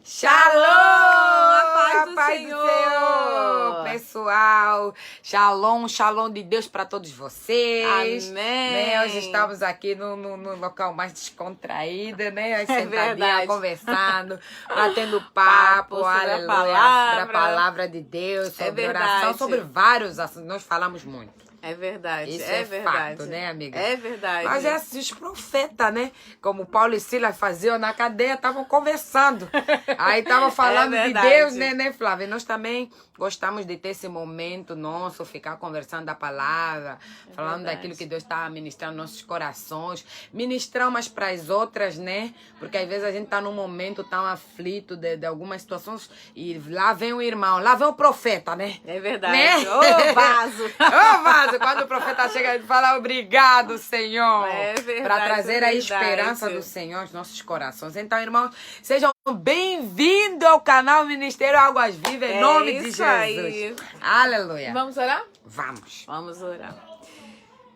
Shalom! A paz do Senhor! Pessoal, shalom de Deus para todos vocês. Amém! Né? Hoje estamos aqui no local mais descontraído, né? Sentadinha, conversando, batendo papo, sobre aleluia, a sobre a palavra de Deus, sobre oração, verdade. sobre vários assuntos. Nós falamos muito. É verdade, Isso é verdade. fato, né, amiga? É verdade. Mas é assim, os profetas, né? Como Paulo e Silas faziam na cadeia, estavam conversando. Aí estavam falando de verdade. Deus, né, Flávia? E nós também gostamos de ter esse momento nosso, ficar conversando da palavra, falando verdade. daquilo que Deus está ministrando nos nossos corações, ministrar umas para as outras, né? Porque às vezes a gente está num momento tão aflito de algumas situações e lá vem o irmão, lá vem o profeta, né? É verdade. Né? Ô, vaso! Ô, vaso! Quando o profeta chega, ele fala obrigado, Senhor. É verdade. Para trazer a é esperança do Senhor aos nossos corações. Então, irmãos, sejam bem-vindos ao canal Ministério Águas Vivas, em nome de Jesus. Aí. Aleluia. Vamos orar? Vamos. Vamos orar.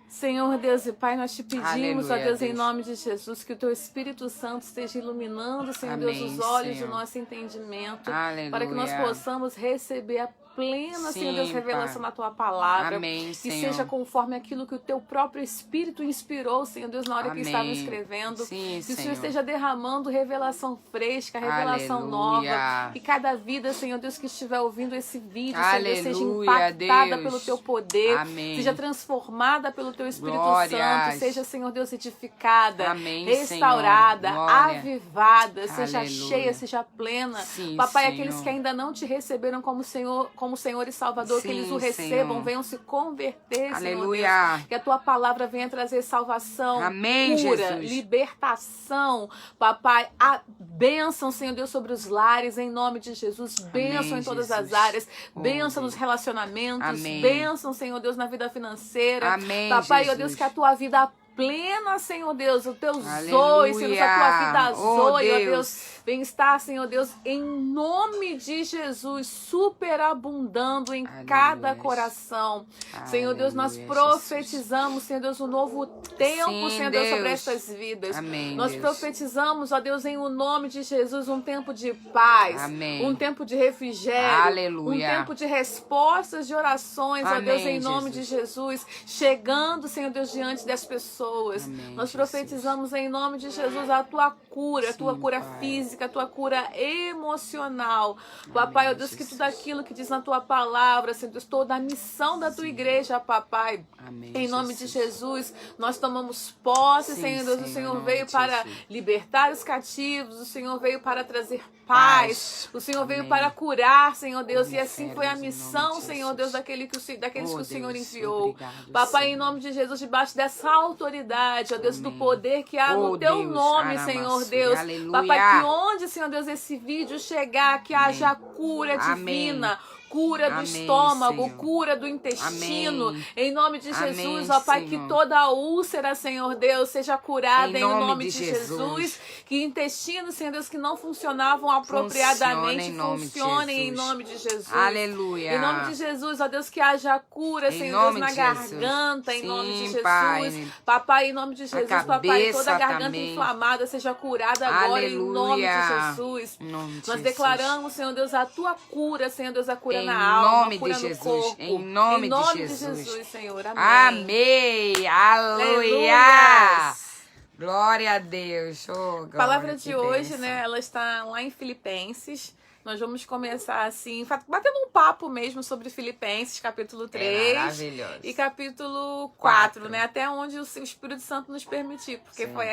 Senhor Deus e Pai, nós te pedimos, Aleluia, ó Deus, em Deus. nome de Jesus, que o Teu Espírito Santo esteja iluminando, Senhor Amém, Deus, os olhos Senhor. do nosso entendimento, Aleluia. para que nós possamos receber a plena, Senhor Sim, Deus, revelação Pai. da Tua palavra. Amém, Que Senhor. seja conforme aquilo que o Teu próprio Espírito inspirou, Senhor Deus, na hora Amém. que estava escrevendo. Sim, que o Senhor Senhor. esteja derramando revelação fresca, revelação Aleluia. nova. Que cada vida, Senhor Deus, que estiver ouvindo esse vídeo, Senhor Deus, seja Aleluia, impactada Deus. pelo Teu poder, Amém. seja transformada pelo Teu Espírito Glórias. Santo, seja, Senhor Deus, edificada, Amém, restaurada, Senhor. Glória. avivada, seja Aleluia. cheia, seja plena. Sim, Papai, Senhor. aqueles que ainda não te receberam como Senhor e Salvador, que Sim, eles o recebam, Senhor. venham se converter, Aleluia. Senhor Deus. Que a Tua palavra venha trazer salvação, Amém, cura, Jesus. libertação. Papai, a bênção, Senhor Deus, sobre os lares, em nome de Jesus. Bênção Amém, em todas Jesus. as áreas. Oh, Bênção Deus. nos relacionamentos. Amém. Bênção, Senhor Deus, na vida financeira. Amém, Papai, ó Jesus. Deus, que a Tua vida plena, Senhor Deus, o Teu Aleluia. zoe, Senhor Deus, a Tua vida Oh, zoe, ó Deus. Deus, vem estar, Senhor Deus, em nome de Jesus, superabundando em Aleluia. cada coração. Senhor Deus, nós Aleluia, profetizamos, Senhor Deus, um novo tempo, Sim, Senhor Deus, sobre Deus. estas vidas. Amém, Nós Deus. profetizamos, ó Deus, em o nome de Jesus, um tempo de paz, Amém. um tempo de refrigério, Aleluia. um tempo de respostas de orações, ó Deus, Amém, em nome Jesus. de Jesus, chegando, Senhor Deus, diante das pessoas. Amém, Nós Jesus. profetizamos em nome de Jesus a Tua cura, a Tua Sim, cura Pai. física, a Tua cura emocional. Papai, ó Deus, que Jesus. tudo aquilo que diz na Tua palavra, Senhor Deus, toda a missão da Tua igreja, Papai. Amém, Em nome de Jesus. Jesus, nós tomamos posse, Sim, Senhor Deus. O Senhor, em Senhor nome veio de para Jesus. libertar os cativos, o Senhor veio para trazer Paz. paz, o Senhor veio Amém. para curar, Senhor Deus. Oh, E assim foi a em nome missão, de Senhor Jesus. Deus, daqueles Oh, que o Senhor Deus, enviou. obrigado, Papai, em Senhor. nome de Jesus, debaixo dessa autoridade, ó Deus, do Amém. poder que há Oh, no Teu Deus, nome, Aramassuri, Senhor Deus. aleluia. Papai, que onde, Senhor Deus, esse vídeo chegar, que haja cura Amém. divina, cura do Amém, estômago, Senhor. cura do intestino. Amém. Em nome de Amém, Jesus, ó Pai, Senhor. que toda úlcera, Senhor Deus, seja curada Em em nome nome de de Jesus. Jesus. Que intestinos, Senhor Deus, que não funcionavam apropriadamente, funcionem em nome de Jesus. Aleluia. Em nome de Jesus, ó Deus, que haja cura, Em Senhor Deus, nome na de Jesus. garganta, em Sim, nome de Jesus. Pai. Papai, em nome de Jesus, papai, cabeça toda a garganta também. inflamada seja curada agora em nome de Aleluia. Jesus. Em nome de Nós Jesus. declaramos, Senhor Deus, a Tua cura, Senhor Deus, a cura Em na alma, nome a cura de no Jesus. corpo. Em nome de de Jesus. Jesus, Senhor. Amém. Amém. Aleluia. Aleluias. Glória a Deus. Oh, A glória, palavra que de hoje, bênção. né, ela está lá em Filipenses. Nós vamos começar assim, batendo um papo mesmo sobre Filipenses, capítulo 3 maravilhoso. e capítulo 4, Quatro. né? Até onde o Espírito Santo nos permitir, porque Sim. foi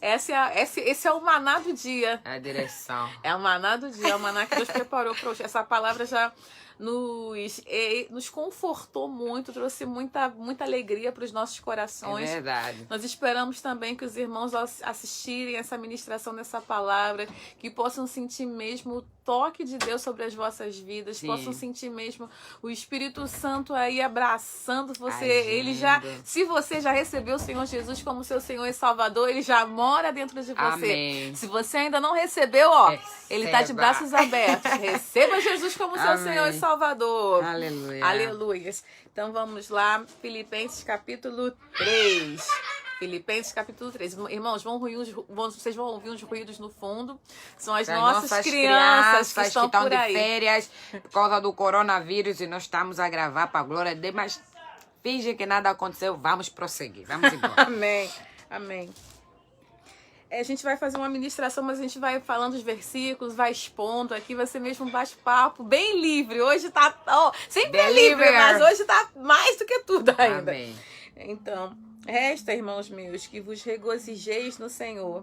esse é o maná do dia. A direção. É o maná do dia, é o maná que Deus preparou para hoje. Essa palavra já nos confortou muito, trouxe muita alegria para os nossos É corações. verdade. Nós esperamos também que os irmãos, ao assistirem essa ministração dessa palavra, que possam sentir mesmo o toque de Deus sobre as vossas vidas, Sim. possam sentir mesmo o Espírito Santo aí abraçando você. Agindo. Ele já, se você já recebeu o Senhor Jesus como seu Senhor e Salvador, ele já mora dentro de você. Amém. Se você ainda não recebeu, ó, ele está de Receba. braços abertos. Receba Jesus como seu Amém. Senhor e Salvador. Aleluia. Aleluias. Então vamos lá, Filipenses capítulo 3. Filipenses capítulo 3. Irmãos, vocês vão ouvir uns ruídos no fundo. São as Das nossas crianças que estão por de aí. férias por causa do coronavírus e nós estamos a gravar para a glória de Deus, mas finge que nada aconteceu, vamos prosseguir, vamos embora. Amém, amém. A gente vai fazer uma ministração, mas a gente vai falando os versículos, vai expondo aqui, vai ser mesmo um bate-papo bem livre. Hoje tá... sempre é livre, mas hoje tá mais do que tudo ainda. Amém. Então, resta, irmãos meus, que vos regozijeis no Senhor.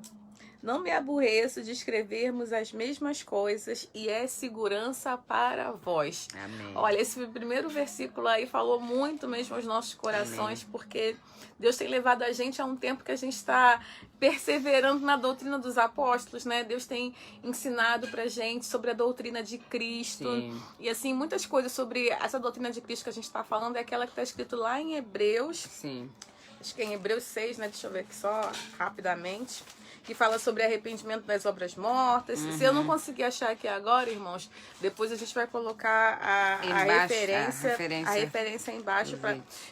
Não me aborreço de escrevermos as mesmas coisas e é segurança para vós. Amém. Olha, esse primeiro versículo aí falou muito mesmo aos nossos corações, porque Deus tem levado a gente a um tempo que a gente está perseverando na doutrina dos apóstolos, né? Deus tem ensinado pra gente sobre a doutrina de Cristo. Sim. E assim, muitas coisas sobre essa doutrina de Cristo que a gente está falando é aquela que está escrito lá em Hebreus. Sim. Acho que é em Hebreus 6, né? Deixa eu ver aqui só rapidamente. Que fala sobre arrependimento das obras mortas. Se eu não conseguir achar aqui agora, irmãos, depois a gente vai colocar a referência embaixo.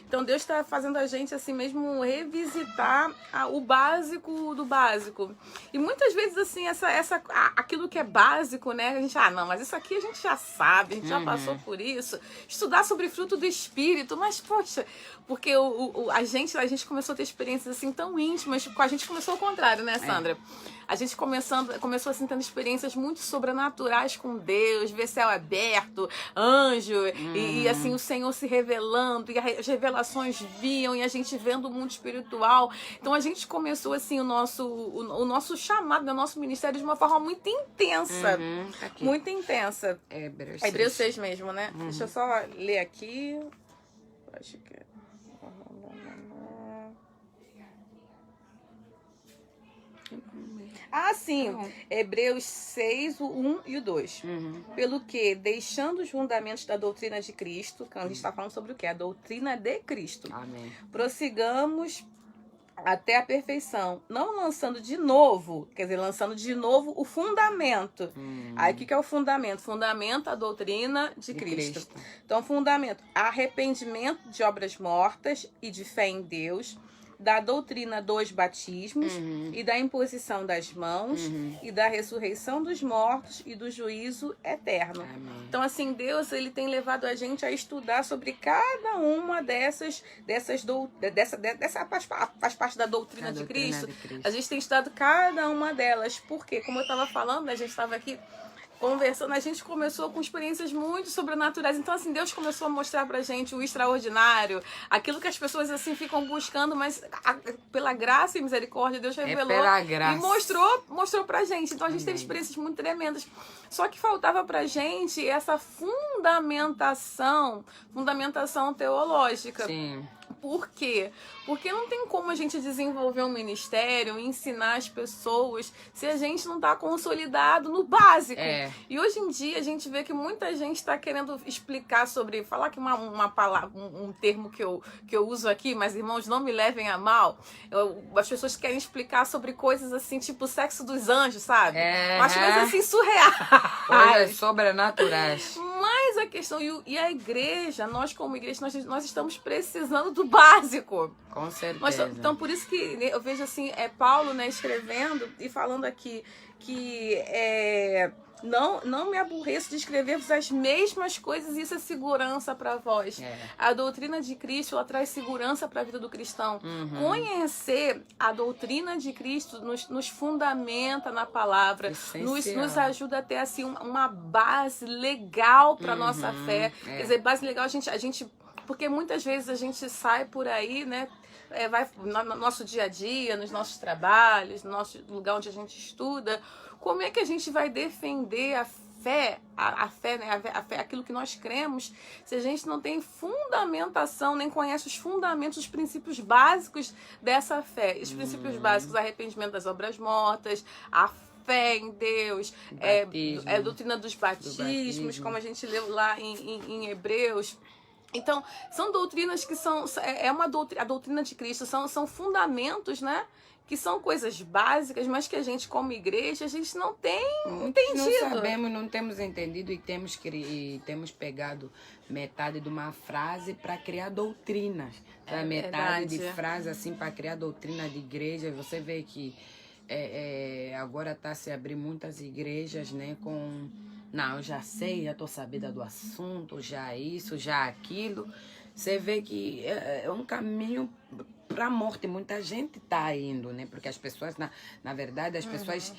Então Deus está fazendo a gente assim mesmo revisitar o básico do básico. E muitas vezes assim, aquilo que é básico, né? A gente, não, mas isso aqui a gente já sabe, a gente já passou por isso. Estudar sobre fruto do Espírito, mas poxa, porque a gente começou a ter experiências assim tão íntimas, a gente começou ao contrário, né, Sandra? A gente começou assim tendo experiências muito sobrenaturais com Deus, ver céu aberto, anjo, e assim o Senhor se revelando, e as revelações vinham, e a gente vendo o mundo espiritual. Então a gente começou assim o nosso chamado, o nosso ministério de uma forma muito intensa. Muito intensa. Hebreus 6 mesmo, né? Deixa eu só ler aqui. Acho que é. Sim. Hebreus 6, o 1 e o 2. Pelo que, deixando os fundamentos da doutrina de Cristo, que a gente está falando sobre o quê? A doutrina de Cristo. Amém. Prossigamos até a perfeição, não lançando de novo, lançando de novo o fundamento. Aí o que é o fundamento? Fundamento a doutrina de Cristo. Então, fundamento, arrependimento de obras mortas e de fé em Deus, da doutrina dos batismos e da imposição das mãos e da ressurreição dos mortos e do juízo eterno. Amém. Então, assim, Deus ele tem levado a gente a estudar sobre cada uma dessa faz parte da doutrina de Cristo. A gente tem estudado cada uma delas, porque, como eu estava falando, a gente estava aqui conversando, a gente começou com experiências muito sobrenaturais. Então, assim, Deus começou a mostrar pra gente o extraordinário, aquilo que as pessoas, assim, ficam buscando, mas pela graça e misericórdia, Deus revelou e mostrou pra gente. Então, a gente teve experiências muito tremendas. Só que faltava pra gente essa fundamentação teológica. Sim. Por quê? Porque não tem como a gente desenvolver um ministério, ensinar as pessoas, se a gente não está consolidado no básico. E hoje em dia a gente vê que muita gente está querendo explicar sobre, falar que uma palavra, um termo que eu uso aqui, mas irmãos, não me levem a mal. As pessoas querem explicar sobre coisas assim, tipo o sexo dos anjos, sabe? Umas coisas assim surreais. Coisas sobrenaturais. Mas a questão, e a igreja, nós como igreja, nós estamos precisando do básico. Com certeza. Então, por isso que eu vejo assim, Paulo, né, escrevendo e falando aqui que não me aborreço de escrever-vos as mesmas coisas, e isso é segurança para vós. A doutrina de Cristo, ela traz segurança para a vida do cristão. Conhecer a doutrina de Cristo nos fundamenta na palavra, nos ajuda a ter assim, uma base legal para nossa fé. Quer dizer, base legal, a gente porque muitas vezes a gente sai por aí, né? Vai no nosso dia a dia, nos nossos trabalhos, no nosso lugar onde a gente estuda. Como é que a gente vai defender a fé, né? A fé, aquilo que nós cremos, se a gente não tem fundamentação, nem conhece os fundamentos, os princípios básicos dessa fé? Os princípios básicos, arrependimento das obras mortas, a fé em Deus, a doutrina dos batismos, como a gente leu lá em Hebreus. Então, são doutrinas que são... a doutrina de Cristo são fundamentos, né? que são coisas básicas, mas que a gente, como igreja, a gente não tem entendido. Não sabemos, não temos entendido e temos pegado metade de uma frase para criar doutrinas. Metade de frase assim para criar doutrina de igreja. Você vê que agora está se abrir muitas igrejas, né, com... Não, eu já sei, já estou sabida do assunto, já isso, já aquilo. Você vê que é um caminho para a morte. Muita gente está indo, né? Porque as pessoas, na verdade, as pessoas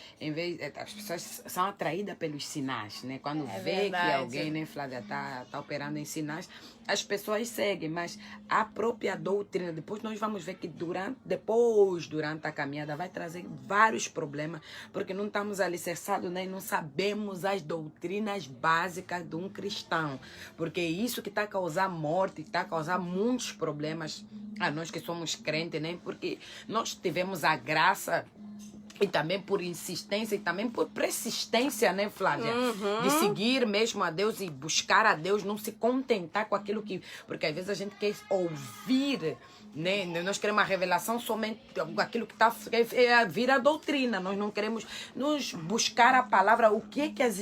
são atraídas pelos sinais, né? Quando vê que alguém, né, Flávia, tá operando em sinais, as pessoas seguem, mas a própria doutrina, depois nós vamos ver que durante a caminhada vai trazer vários problemas, porque não estamos alicerçados, né? E não sabemos as doutrinas básicas de um cristão, porque é isso que está a causar morte, está a causar muitos problemas a nós que somos crentes, né? Porque nós tivemos a graça e também por insistência e também por persistência, né, Flávia? De seguir mesmo a Deus e buscar a Deus, não se contentar com aquilo que... Porque às vezes a gente quer ouvir, né? Nós queremos a revelação somente aquilo que vira a doutrina. Nós não queremos nos buscar a palavra, o que as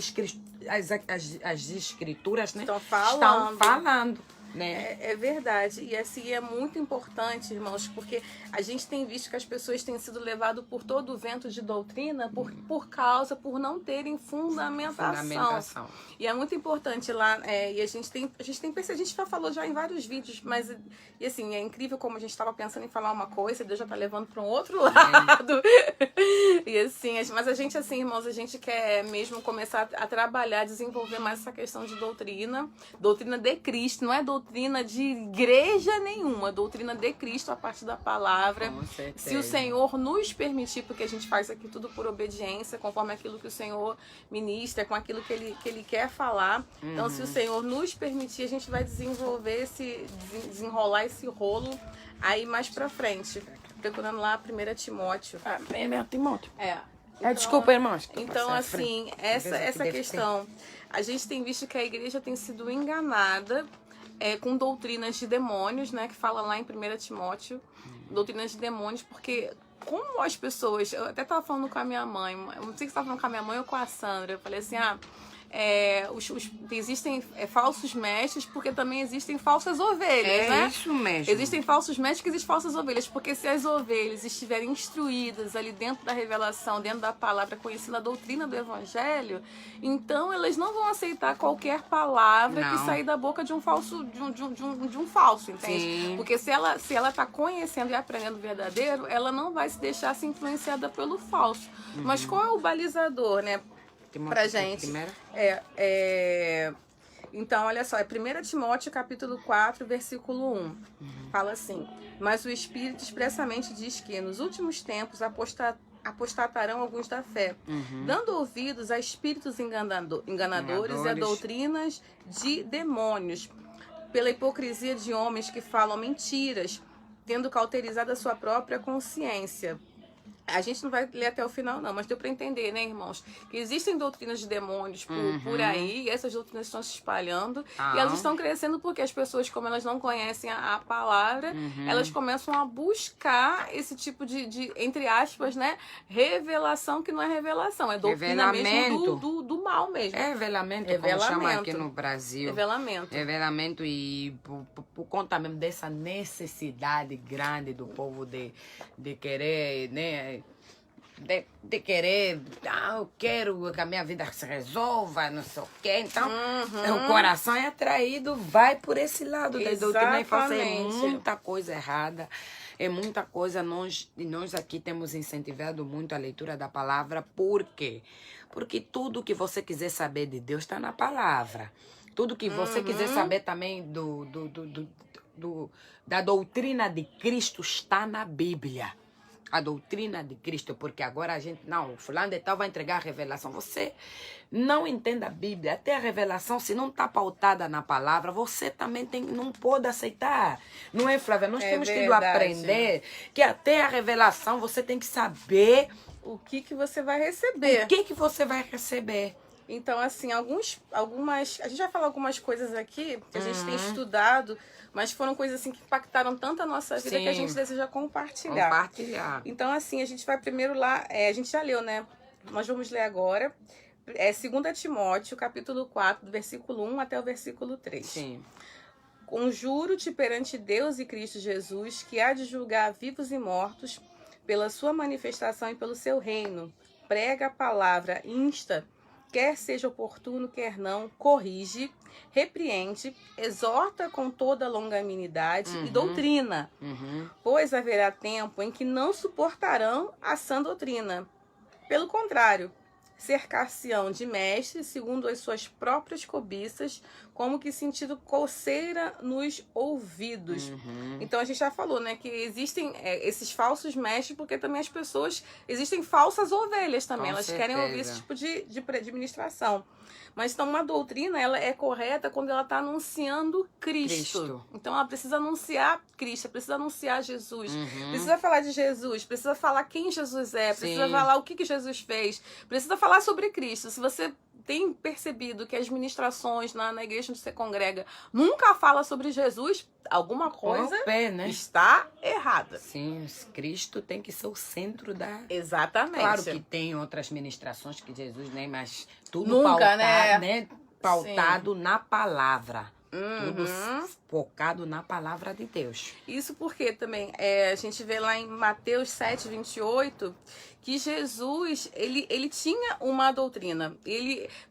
escrituras, né, estão falando. Né? É verdade, e assim é muito importante, irmãos, porque a gente tem visto que as pessoas têm sido levadas por todo o vento de doutrina por não terem fundamentação. E é muito importante lá, e a gente já falou já em vários vídeos, mas e assim, é incrível como a gente estava pensando em falar uma coisa, Deus já está levando para um outro lado. E assim, mas a gente, assim, irmãos, a gente quer mesmo começar a trabalhar, desenvolver mais essa questão de doutrina de Cristo, não é doutrina de igreja nenhuma, doutrina de Cristo a partir da palavra. Se o Senhor nos permitir, porque a gente faz aqui tudo por obediência, conforme aquilo que o Senhor ministra, com aquilo que Ele quer falar. Então, se o Senhor nos permitir, a gente vai desenrolar esse rolo aí mais pra frente. Procurando lá 1 Timóteo. 1 Timóteo. Então, desculpa, irmãos. Então, assim, essa questão... A gente tem visto que a igreja tem sido enganada com doutrinas de demônios, né? Que fala lá em 1 Timóteo, doutrinas de demônios, porque como as pessoas... Eu até estava falando com a minha mãe, eu não sei se estava falando com a minha mãe ou com a Sandra, eu falei assim, existem falsos mestres, porque também existem falsas ovelhas, né? Isso mesmo. Existem falsos mestres que existem falsas ovelhas, porque se as ovelhas estiverem instruídas ali dentro da revelação, dentro da palavra, conhecendo a doutrina do evangelho, então elas não vão aceitar qualquer palavra que sair da boca de um falso, de um falso, entende? Sim. Porque se ela tá conhecendo e aprendendo o verdadeiro, ela não vai se deixar ser influenciada pelo falso. Mas qual é o balizador, né? Pra gente. Então, olha só, é 1 Timóteo capítulo 4, versículo 1. Fala assim: mas o Espírito expressamente diz que nos últimos tempos apostatarão alguns da fé, dando ouvidos a espíritos enganadores e a doutrinas de demônios, pela hipocrisia de homens que falam mentiras, tendo cauterizado a sua própria consciência. A gente não vai ler até o final, não, mas deu para entender, né, irmãos? Que existem doutrinas de demônios por aí, e essas doutrinas estão se espalhando, e elas estão crescendo porque as pessoas, como elas não conhecem a palavra, elas começam a buscar esse tipo de, entre aspas, né, revelação que não é revelação, é doutrina mesmo do mal mesmo. Revelamento, como chama aqui no Brasil. Revelamento. E por conta mesmo dessa necessidade grande do povo de querer, né, de querer, eu quero que a minha vida se resolva, não sei o quê. Então, o coração é atraído, vai por esse lado da doutrina e faz muita coisa errada. É muita coisa. Nós aqui temos incentivado muito a leitura da palavra. Por quê? Porque tudo que você quiser saber de Deus está na palavra. Tudo que você quiser saber também da doutrina de Cristo está na Bíblia. A doutrina de Cristo, porque agora a gente, não, fulano de tal vai entregar a revelação. Você não entende a Bíblia, até a revelação, se não está pautada na palavra, você também não pode aceitar. Não é, Flávia? Nós temos que aprender que até a revelação você tem que saber o que você vai receber. O que você vai receber. Então, assim, algumas... A gente vai falar algumas coisas aqui que a gente tem estudado, mas foram coisas assim que impactaram tanto a nossa vida que a gente deseja compartilhar. Então, assim, a gente vai primeiro lá... a gente já leu, né? Nós vamos ler agora. 2 Timóteo, capítulo 4, do versículo 1 até o versículo 3. Sim. Conjuro-te perante Deus e Cristo Jesus, que há de julgar vivos e mortos, pela sua manifestação e pelo seu reino. Prega a palavra, insta, quer seja oportuno, quer não, corrige, repreende, exorta com toda longanimidade e doutrina. Pois haverá tempo em que não suportarão a sã doutrina. Pelo contrário, cercar-se-ão de mestres, segundo as suas próprias cobiças, como que sentindo coceira nos ouvidos. Então a gente já falou, né, que existem esses falsos mestres, porque também as pessoas, existem falsas ovelhas também, elas querem ouvir esse tipo de ministração. Mas então uma doutrina, ela é correta quando ela está anunciando Cristo. Então ela precisa anunciar Cristo, precisa anunciar Jesus, precisa falar de Jesus, precisa falar quem Jesus é, precisa falar o que Jesus fez, precisa falar sobre Cristo. Se você tem percebido que as ministrações na igreja onde você congrega nunca fala sobre Jesus, alguma coisa está errada. Sim, Cristo tem que ser o centro da... Exatamente. Claro que tem outras ministrações que Jesus nem, mas tudo nunca, pautado, né? Pautado na palavra. Tudo focado na palavra de Deus. Isso porque também a gente vê lá em Mateus 7, 28, que Jesus, ele tinha uma doutrina.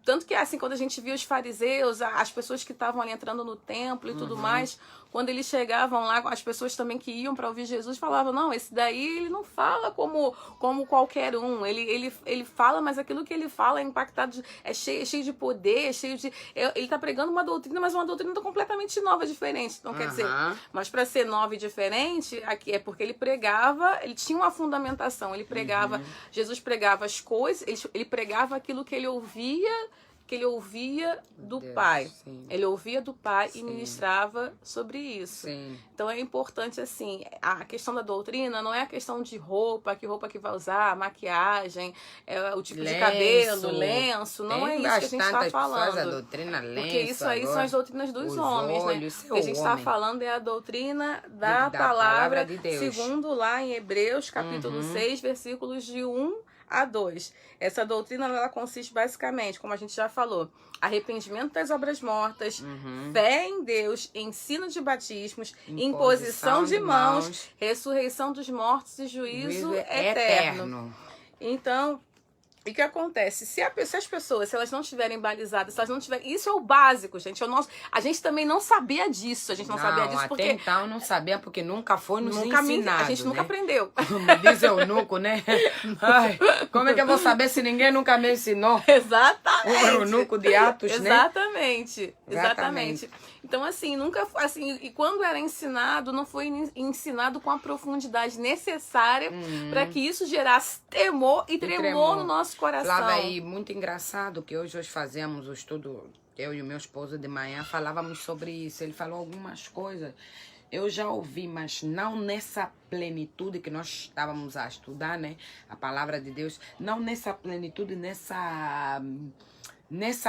Tanto que assim, quando a gente via os fariseus, as pessoas que estavam ali entrando no templo e tudo mais, quando eles chegavam lá, as pessoas também que iam para ouvir Jesus falavam, não, esse daí ele não fala como qualquer um. Ele fala, mas aquilo que ele fala é impactado, é cheio de poder, ele está pregando uma doutrina, mas uma doutrina completamente nova, diferente. Então, quer dizer, mas para ser nova e diferente, aqui é porque ele pregava, ele tinha uma fundamentação, ele pregava, Jesus pregava as coisas, ele pregava aquilo que ele ouvia do Pai. Sim. Ele ouvia do Pai e ministrava sobre isso. Sim. Então é importante, assim, a questão da doutrina não é a questão de roupa que vai usar, maquiagem, o tipo de cabelo, lenço. Não é isso que a gente está falando. A doutrina, lenço, porque isso aí são as doutrinas dos homens, olhos, né? O que a gente está falando é a doutrina da palavra de Deus. Segundo lá em Hebreus, capítulo 6, versículos de 1 a 2. Essa doutrina, ela consiste basicamente, como a gente já falou, arrependimento das obras mortas, fé em Deus, ensino de batismos, imposição de mãos, ressurreição dos mortos e juízo eterno. Então, o que acontece? Se as pessoas, se elas não estiverem balizadas, se elas não tiverem... Isso é o básico, gente. A gente também não sabia disso. A gente não sabia disso porque... Até então não sabia, porque nunca foi nos ensinado. A gente nunca aprendeu. Como diz o eunuco, né? Ai, como é que eu vou saber se ninguém nunca me ensinou? Exatamente. O eunuco de Atos, Exatamente. Então, assim, nunca... Assim, e quando era ensinado, não foi ensinado com a profundidade necessária para que isso gerasse temor e tremor no nosso coração. Flávia, aí, muito engraçado que hoje fazemos o estudo, eu e o meu esposo de manhã falávamos sobre isso. Ele falou algumas coisas, eu já ouvi, mas não nessa plenitude que nós estávamos a estudar, né? A palavra de Deus, não nessa plenitude, nessa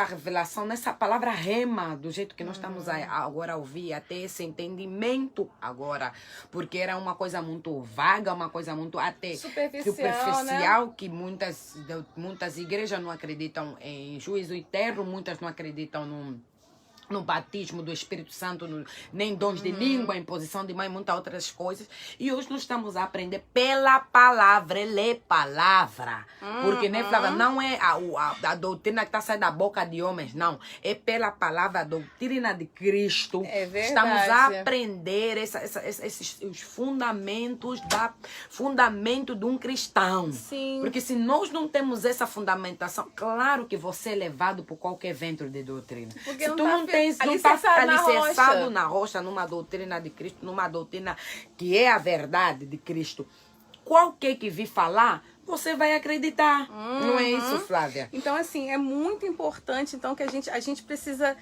revelação, nessa palavra rema, do jeito que nós estamos agora a ouvir, até esse entendimento agora, porque era uma coisa muito vaga, uma coisa muito até superficial, né? Que muitas igrejas não acreditam em juízo eterno, muitas não acreditam no batismo do Espírito Santo, nem dons de língua, imposição de mão e muitas outras coisas. E hoje nós estamos a aprender pela palavra, ele é palavra. Porque, né, Flávia, não é a doutrina que está saindo da boca de homens, não. É pela palavra, a doutrina de Cristo. É verdade. Estamos a aprender os fundamento de um cristão. Sim. Porque se nós não temos essa fundamentação, claro que você é levado por qualquer vento de doutrina. Porque se tu não está alicerçado na rocha, numa doutrina de Cristo, numa doutrina que é a verdade de Cristo, qualquer que vir falar, você vai acreditar. Não é isso, Flávia? Então, assim, é muito importante então que a gente precisa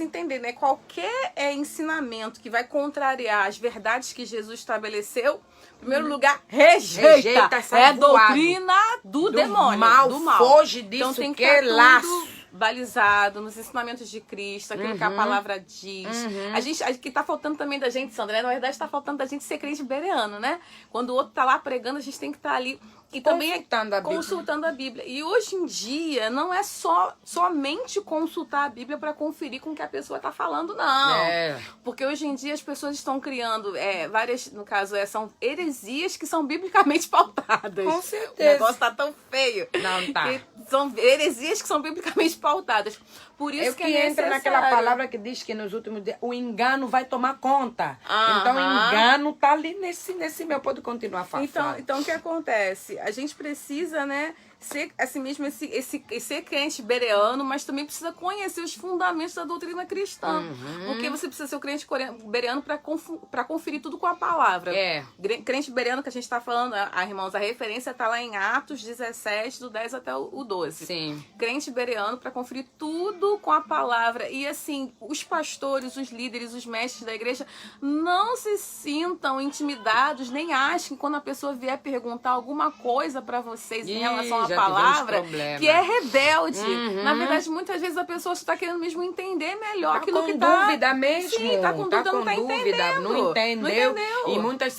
entender, né? Qualquer ensinamento que vai contrariar as verdades que Jesus estabeleceu, em primeiro lugar, rejeita. É doutrina do demônio, mal, do mal. Foge disso, então, tem que é laço. balizado nos ensinamentos de Cristo, aquilo que a palavra diz. A gente, que tá faltando também da gente, Sandra, na verdade tá faltando da gente ser crente bereano, né? Quando o outro tá lá pregando, a gente tem que estar ali e também consultando a Bíblia. E hoje em dia não é somente consultar a Bíblia para conferir com o que a pessoa está falando, não. Porque hoje em dia as pessoas estão criando várias, no caso, são heresias que são biblicamente pautadas. Com certeza. O negócio tá tão feio. Não tá. São heresias que são biblicamente pautadas. Por isso que entra naquela palavra que diz que nos últimos dias o engano vai tomar conta. Então o engano tá ali nesse meu. Pode continuar falando. Então o que acontece? A gente precisa, né, ser assim mesmo ser crente bereano, mas também precisa conhecer os fundamentos da doutrina cristã. Porque você precisa ser o crente bereano para conferir tudo com a palavra. Crente bereano que a gente está falando, irmãos, a referência está lá em Atos 17, do 10 até o 12. Sim. Crente bereano para conferir tudo com a palavra. E assim, os pastores, os líderes, os mestres da igreja não se sintam intimidados, nem achem que quando a pessoa vier perguntar alguma coisa para vocês em relação à palavra, que é rebelde. Na verdade, muitas vezes a pessoa está querendo mesmo entender melhor aquilo que tá... com dúvida mesmo. Sim, tá com dúvida, não tá entendendo. Não entendeu. E muitas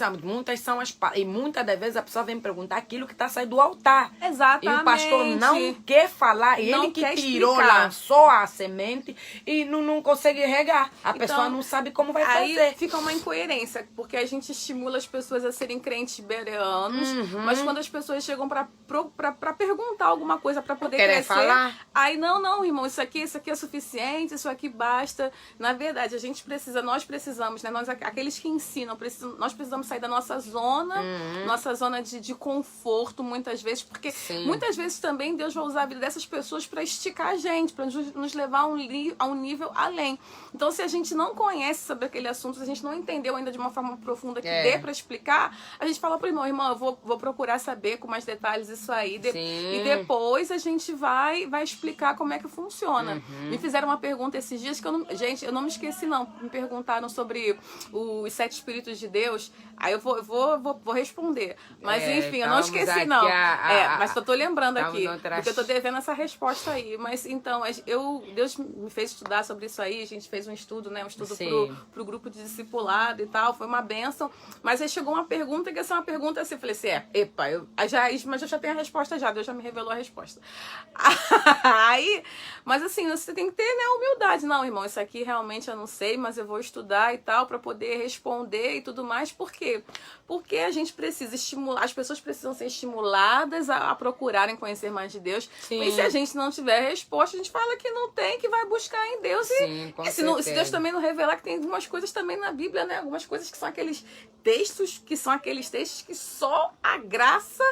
são as... E muitas das vezes a pessoa vem perguntar aquilo que está saindo do altar. Exatamente. E o pastor não quer falar. E não ele que quer tirou, explicar. lançou a semente e não consegue regar. A pessoa não sabe como vai aí fazer. Fica uma incoerência, porque a gente estimula as pessoas a serem crentes bereanos, mas quando as pessoas chegam para perguntar alguma coisa para poder crescer, falar. Aí não, irmão, isso aqui é suficiente, isso aqui basta. Na verdade, nós precisamos, né? Aqueles que ensinam, nós precisamos sair da nossa zona, de conforto, muitas vezes, porque muitas vezes também Deus vai usar a vida dessas pessoas para esticar a gente, para nos levar a um nível além. Então, se a gente não conhece sobre aquele assunto, se a gente não entendeu ainda de uma forma profunda que dê para explicar, a gente fala para o irmão, eu vou procurar saber com mais detalhes isso aí. E depois a gente vai explicar como é que funciona. Me fizeram uma pergunta esses dias que eu não me esqueci, não. Me perguntaram sobre os 7 Espíritos de Deus. Aí eu vou responder. Mas enfim, eu não esqueci, não. Mas eu tô lembrando aqui. Porque eu tô devendo essa resposta aí. Mas então, Deus me fez estudar sobre isso aí. A gente fez um estudo, né? Um estudo pro grupo de discipulado e tal. Foi uma bênção. Mas aí chegou uma pergunta que essa é uma pergunta assim. Eu falei assim, mas eu já tenho a resposta já. Deus já me revelou a resposta. Mas assim, você tem que ter, né, humildade. Não, irmão, isso aqui realmente eu não sei, mas eu vou estudar e tal para poder responder e tudo mais. Por quê? Porque a gente precisa estimular, as pessoas precisam ser estimuladas a procurarem conhecer mais de Deus. E se a gente não tiver resposta, a gente fala que não tem, que vai buscar em Deus. Se Deus também não revelar, que tem algumas coisas também na Bíblia, né? Algumas coisas que são aqueles textos que só a graça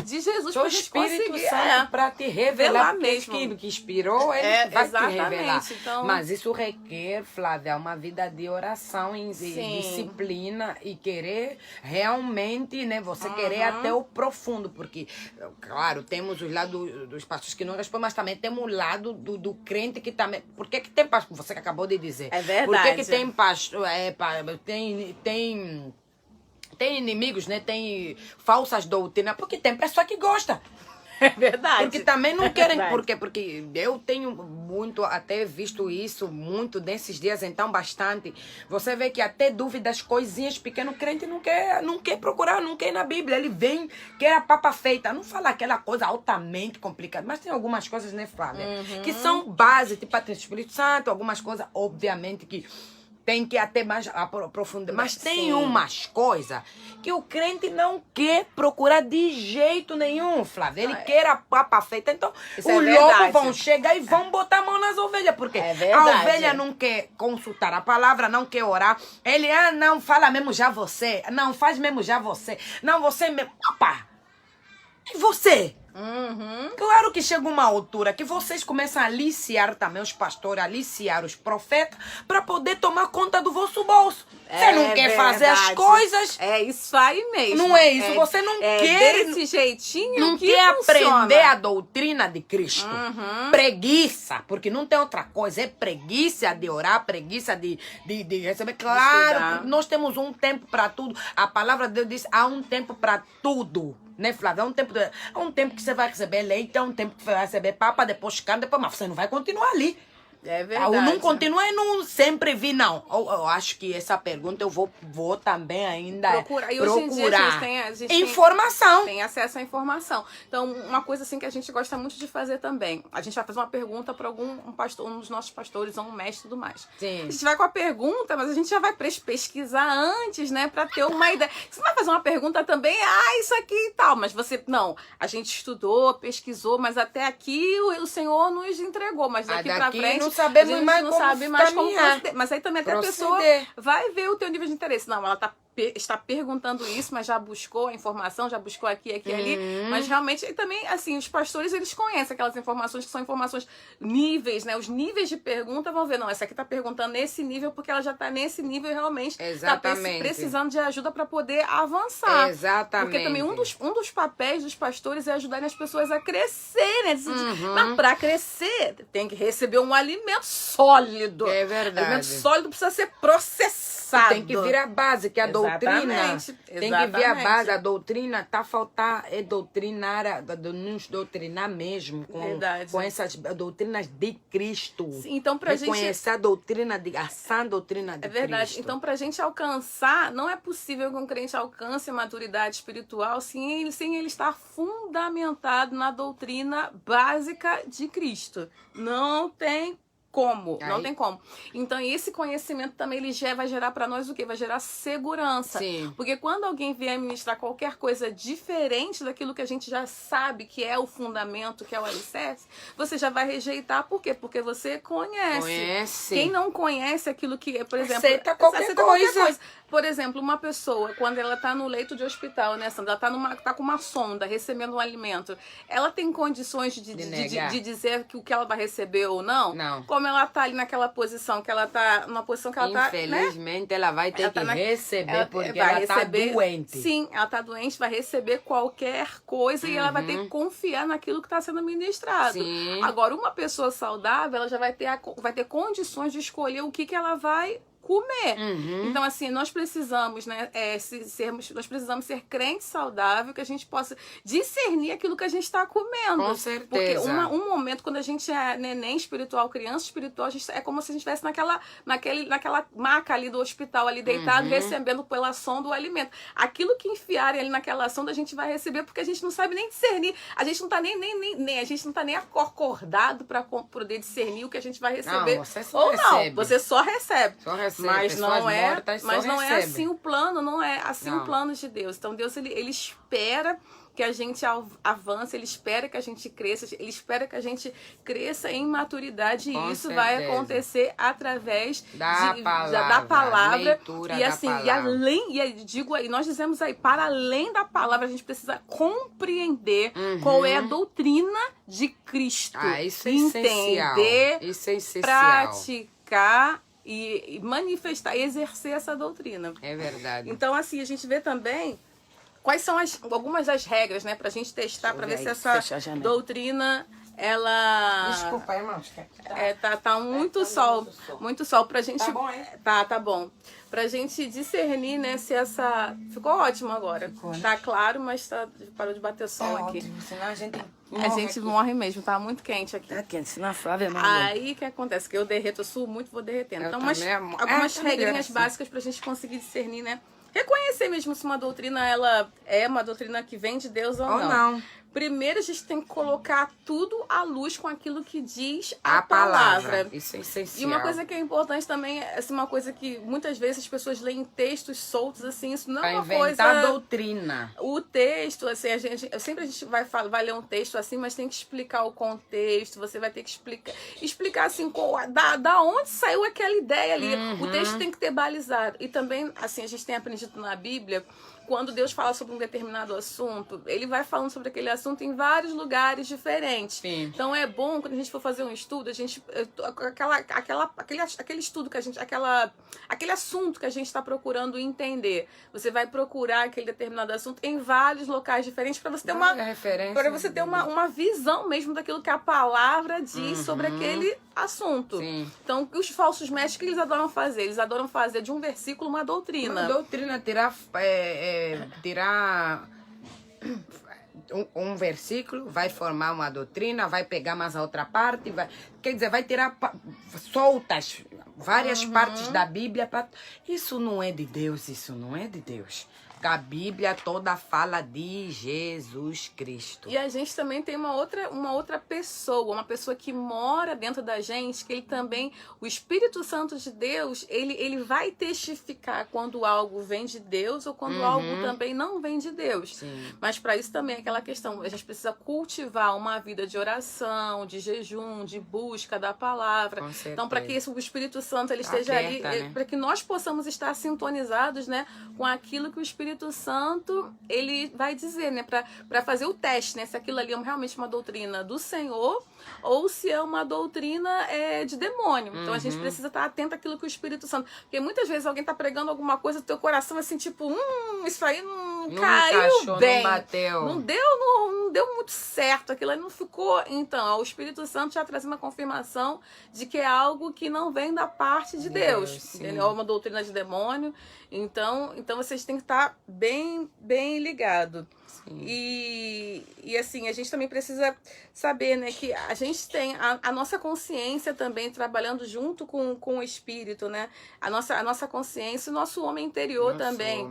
de Jesus o Espírito Santo para te revelar mesmo. Aquilo que inspirou, ele vai te revelar. Então... Mas isso requer, Flávia, uma vida de oração, de disciplina e querer realmente, né? Você querer até o profundo, porque, claro, temos os lados dos pastores que não respondem, mas também temos o lado do crente que também... Por que tem pastor? Você que acabou de dizer. É verdade. Por que tem pastor... Tem inimigos, né? Tem falsas doutrinas, porque tem pessoa que gosta. É verdade. Porque também não querem. Porque eu tenho muito, até visto isso, muito nesses dias, então bastante. Você vê que até dúvidas, coisinhas pequenas, o crente não quer procurar, não quer ir na Bíblia. Ele vem, quer a papa feita. Não fala aquela coisa altamente complicada, mas tem algumas coisas, né, Flávia? Que são base, tipo o Espírito Santo, algumas coisas, obviamente, que tem que até mais aprofundar. Mas tem umas coisas que o crente não quer procurar de jeito nenhum, Flávia. Ele quer a papa feita. Então, os lobos vão chegar e vão botar a mão nas ovelhas. Porque a ovelha não quer consultar a palavra, não quer orar. Ele, não, fala mesmo já você. Não, faz mesmo já você. Não, você mesmo. Opa! E você? Claro que chega uma altura que vocês começam a aliciar também os pastores, aliciar os profetas, para poder tomar conta do vosso bolso. Você não quer fazer as coisas. É isso aí mesmo. Não é isso. Você não quer. Desse jeitinho não que quer funciona. Aprender a doutrina de Cristo. Preguiça, porque não tem outra coisa. É preguiça de orar, preguiça de receber. Claro, nós temos um tempo para tudo. A palavra de Deus diz: há um tempo para tudo. Né, Flávia? É um tempo que você vai receber leite, é um tempo que você vai receber papa, depois carne, depois... Mas você não vai continuar ali. É verdade. Eu não continuo e não sempre vi, não. Eu acho que essa pergunta eu vou também ainda procurar. E hoje em dia a gente informação. Tem acesso à informação. Então, uma coisa assim que a gente gosta muito de fazer também. A gente vai fazer uma pergunta para um dos nossos pastores, ou um mestre e tudo mais. Sim. A gente vai com a pergunta, mas a gente já vai pesquisar antes, né? Para ter uma ideia. Você vai fazer uma pergunta também, isso aqui e tal. Mas não. A gente estudou, pesquisou, mas até aqui o Senhor nos entregou. Mas daqui para frente... sabemos a gente mais não como sabe mais como caminhar. mas aí também até a pessoa vai ver o teu nível de interesse. Não, ela está perguntando isso, mas já buscou a informação, já buscou aqui, ali. Mas realmente, e também, assim, os pastores, eles conhecem aquelas informações que são informações níveis, né? Os níveis de pergunta vão ver, não, essa aqui está perguntando nesse nível porque ela já está nesse nível e realmente está precisando de ajuda para poder avançar. Exatamente. Porque também um dos papéis dos pastores é ajudarem as pessoas a crescer, né? Mas para crescer, tem que receber um alimento sólido. É verdade. O alimento sólido precisa ser processado. Tem que vir a base, que a doutrina tem que vir a base. A doutrina tá faltar nos doutrinar mesmo com essas doutrinas de Cristo. Sim, então pra gente conhecer a sã doutrina de Cristo. É verdade. Cristo. Então pra gente alcançar, não é possível que um crente alcance a maturidade espiritual sem ele estar fundamentado na doutrina básica de Cristo. Não tem como, não tem como. Então, esse conhecimento também ele vai gerar para nós o quê? Vai gerar segurança. Sim. Porque quando alguém vier ministrar qualquer coisa diferente daquilo que a gente já sabe que é o fundamento, que é o alicerce, você já vai rejeitar. Por quê? Porque você conhece. Quem não conhece aquilo que, por exemplo... Aceita qualquer coisa. Por exemplo, uma pessoa, quando ela está no leito de hospital, né, Sandra? Ela tá com uma sonda, recebendo um alimento. Ela tem condições de dizer que o que ela vai receber ou não? Não. Como ela tá ali naquela posição, que ela tá numa posição que ela tá... Infelizmente, ela vai ter que receber, porque ela tá doente. Sim, ela tá doente, vai receber qualquer coisa e ela vai ter que confiar naquilo que está sendo ministrado. Sim. Agora, uma pessoa saudável, ela já vai ter condições de escolher o que ela vai comer. Então, assim, nós precisamos, né, nós precisamos ser crentes saudáveis, que a gente possa discernir aquilo que a gente está comendo. Com certeza. Porque um momento, quando a gente é neném espiritual, criança espiritual, a gente, é como se a gente estivesse naquela maca ali do hospital, ali deitado, recebendo pela sonda o alimento. Aquilo que enfiarem ali naquela sonda, a gente vai receber, porque a gente não sabe nem discernir. A gente não está a gente não tá nem acordado para poder discernir o que a gente vai receber. Não, você só recebe. Não, você só recebe. Mas não é assim o plano, não é assim o plano de Deus. Então Deus ele espera que a gente avance, ele espera que a gente cresça, ele espera que a gente cresça em maturidade e isso vai acontecer através da palavra e assim, da palavra. e além, e nós dizemos aí, para além da palavra, a gente precisa compreender qual é a doutrina de Cristo. Isso é entender, isso é essencial. Praticar e manifestar, exercer essa doutrina. É verdade. Então, assim, a gente vê também quais são algumas das regras, né, pra gente testar, pra ver se essa doutrina, ela... Desculpa, irmãos. Tá muito sol pra gente... Tá bom, hein? Tá bom. Pra gente discernir, né, se essa... Ficou ótimo agora. Ficou, né? Tá claro, mas parou de bater sol aqui. Ótimo, senão a gente... A gente morre mesmo, tá muito quente aqui. Tá quente, senão a Flávia não. Aí o que acontece? Que eu derreto, eu suo muito, vou derretendo. Então, algumas regrinhas básicas pra gente conseguir discernir, né? Reconhecer mesmo se uma doutrina ela é uma doutrina que vem de Deus ou não. Primeiro, a gente tem que colocar tudo à luz com aquilo que diz a palavra. Isso é essencial. E uma coisa que é importante também, assim, uma coisa que muitas vezes as pessoas leem textos soltos, assim, isso não é uma coisa... Pra inventar doutrina. O texto, assim, a gente vai ler um texto assim, mas tem que explicar o contexto, você vai ter que explicar assim, da onde saiu aquela ideia ali. O texto tem que ter balizado. E também, assim, a gente tem aprendido na Bíblia... Quando Deus fala sobre um determinado assunto, ele vai falando sobre aquele assunto em vários lugares diferentes. Sim. Então é bom, quando a gente for fazer um estudo, a gente aquele estudo que a gente, aquele assunto que a gente está procurando entender, você vai procurar aquele determinado assunto em vários locais diferentes para você ter uma visão mesmo daquilo que a palavra diz sobre aquele assunto. Sim. Então, os falsos mestres, o que eles adoram fazer? Eles adoram fazer de um versículo uma doutrina. Uma doutrina, tirar um versículo, vai formar uma doutrina, vai pegar mais a outra parte, quer dizer, vai tirar soltas várias partes da Bíblia. Isso não é de Deus, isso não é de Deus. A Bíblia toda fala de Jesus Cristo. E a gente também tem uma outra pessoa, uma pessoa que mora dentro da gente, que ele também, o Espírito Santo de Deus, ele vai testificar quando algo vem de Deus ou quando algo também não vem de Deus. Sim. Mas para isso também é aquela questão, a gente precisa cultivar uma vida de oração, de jejum, de busca da palavra. Com certeza. Então, para que o Espírito Santo ele esteja aberta, ali, né? para que nós possamos estar sintonizados, né, com aquilo que o Espírito Santo ele vai dizer, né, para fazer o teste, né, se aquilo ali é realmente uma doutrina do Senhor ou se é uma doutrina de demônio. Então a gente precisa estar atento àquilo que o Espírito Santo, porque muitas vezes alguém está pregando alguma coisa do teu coração assim, tipo, isso aí não caiu encaixou, bem, não bateu, não deu muito certo, aquilo aí não ficou. Então o Espírito Santo já traz uma confirmação de que é algo que não vem da parte de Deus, entendeu? É uma doutrina de demônio. Então vocês têm que estar bem ligado. E assim, a gente também precisa saber, né, que a gente tem a nossa consciência também trabalhando junto com o Espírito, né? A nossa consciência, o nosso homem interior também.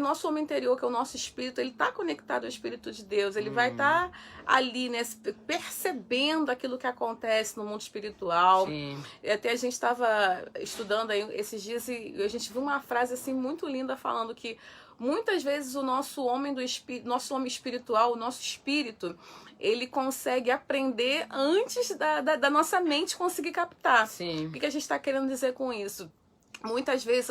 Nosso homem interior, que é o nosso espírito, ele está conectado ao Espírito de Deus. Ele vai estar ali, né, percebendo aquilo que acontece no mundo espiritual. Sim. E até a gente estava estudando aí esses dias e a gente viu uma frase assim muito linda falando que muitas vezes o nosso homem espiritual, o nosso espírito, ele consegue aprender antes da nossa mente conseguir captar. Sim. O que a gente está querendo dizer com isso? Muitas vezes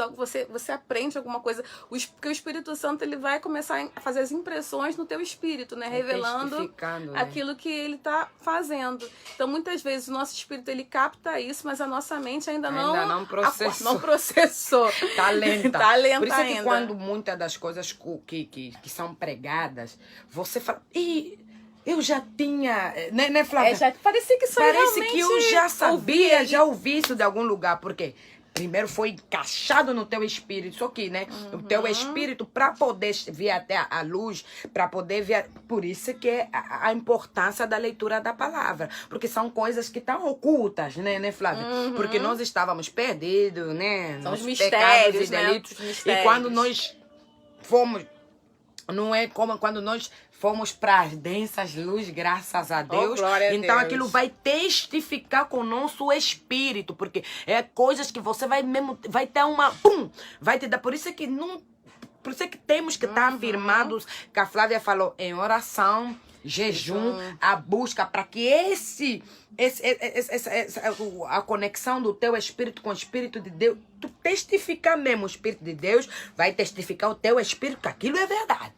você aprende alguma coisa, porque o Espírito Santo ele vai começar a fazer as impressões no teu espírito, né? Revelando aquilo que ele está fazendo. Então, muitas vezes o nosso espírito ele capta isso, mas a nossa mente ainda não processou. Tá lenta. Tá lenta. Por isso é que ainda. quando muitas das coisas que são pregadas, você fala... Eu já tinha... Né, Flávia? Parecia que isso Parece que eu já sabia, já ouvi. ouvi isso de algum lugar. Por quê? Primeiro foi encaixado no teu espírito, isso aqui, né? O teu espírito, para poder vir até a luz, para poder ver... Por isso que é a importância da leitura da palavra. Porque são coisas que estão ocultas, né, Flávia? Porque nós estávamos perdidos, né? São os mistérios e delitos. mistérios. E quando nós fomos... Não é como quando nós fomos para as densas luzes, graças a Deus. Então aquilo vai testificar com o nosso espírito, porque é coisas que você vai ter uma... vai te dar. Por isso é que temos que estar afirmados, que a Flávia falou, em oração, jejum, a busca, para que a conexão do teu espírito com o Espírito de Deus, tu testificar mesmo o Espírito de Deus, vai testificar o teu espírito que aquilo é verdade.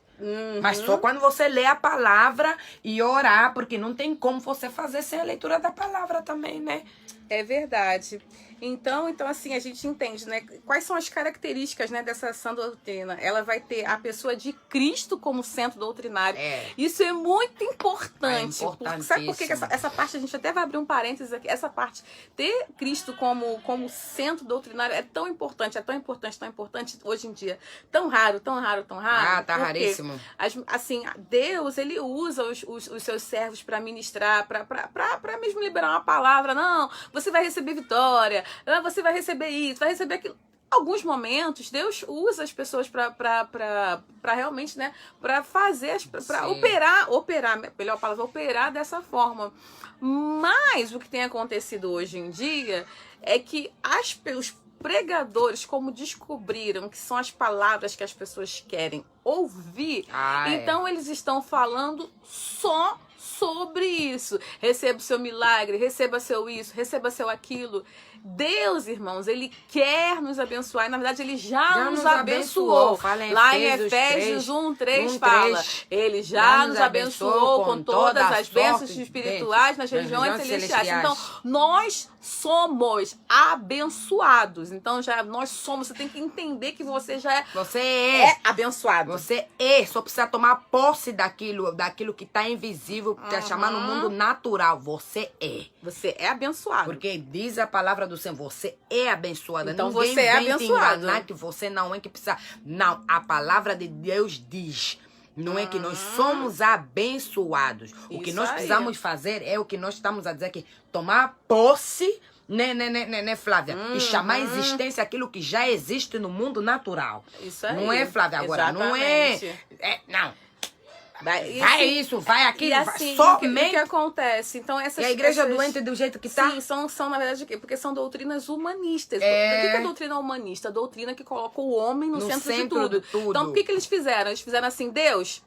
Mas só quando você lê a palavra e orar, porque não tem como você fazer sem a leitura da palavra também, né? É verdade. Então assim, a gente entende, né? Quais são as características, né, dessa sã doutrina? Ela vai ter a pessoa de Cristo como centro doutrinário. Isso é muito importante. Sabe por que essa parte, a gente até vai abrir um parênteses aqui, essa parte, ter Cristo como centro doutrinário é tão importante hoje em dia. Tão raro. Ah, tá raríssimo. Assim, Deus, ele usa os seus servos para ministrar, para mesmo liberar uma palavra. Não, você vai receber vitória, você vai receber isso, vai receber aquilo. Alguns momentos, Deus usa as pessoas para realmente, né, para fazer, para operar, melhor palavra, operar dessa forma. Mas o que tem acontecido hoje em dia é que os pregadores, como descobriram que são as palavras que as pessoas querem ouvir, então eles estão falando só sobre isso. Receba o seu milagre, receba seu isso, receba seu aquilo. Deus, irmãos, ele quer nos abençoar. E, na verdade, ele já nos abençoou. Lá em Efésios 1:3 fala. Ele já nos abençoou com todas as bênçãos espirituais nas regiões celestiais. Então, nós somos abençoados. Então, nós somos. Você tem que entender que você já é. Você é abençoado. Você é. Só precisa tomar posse daquilo que está invisível, que é chamado no mundo natural. Você é. Você é abençoado. Porque diz a palavra do Senhor, você é abençoada. Então ninguém você é vem abençoado. te enganar que você não é que precisa. Não, a palavra de Deus diz. Não é que nós somos abençoados. O que Isso nós aí. precisamos fazer é o que nós estamos a dizer aqui. Tomar posse, né, Flávia? E chamar à existência aquilo que já existe no mundo natural. Isso aí. Não é, Flávia? Agora, não é... Não. Vai isso, vai aquilo, e assim, somente... o que acontece? Então, essas, E a igreja doente do jeito que está? Sim, são, na verdade, o quê? Porque são doutrinas humanistas. É. O que é doutrina humanista? A doutrina que coloca o homem no centro de de tudo. Então, o que eles fizeram? Eles fizeram assim, Deus...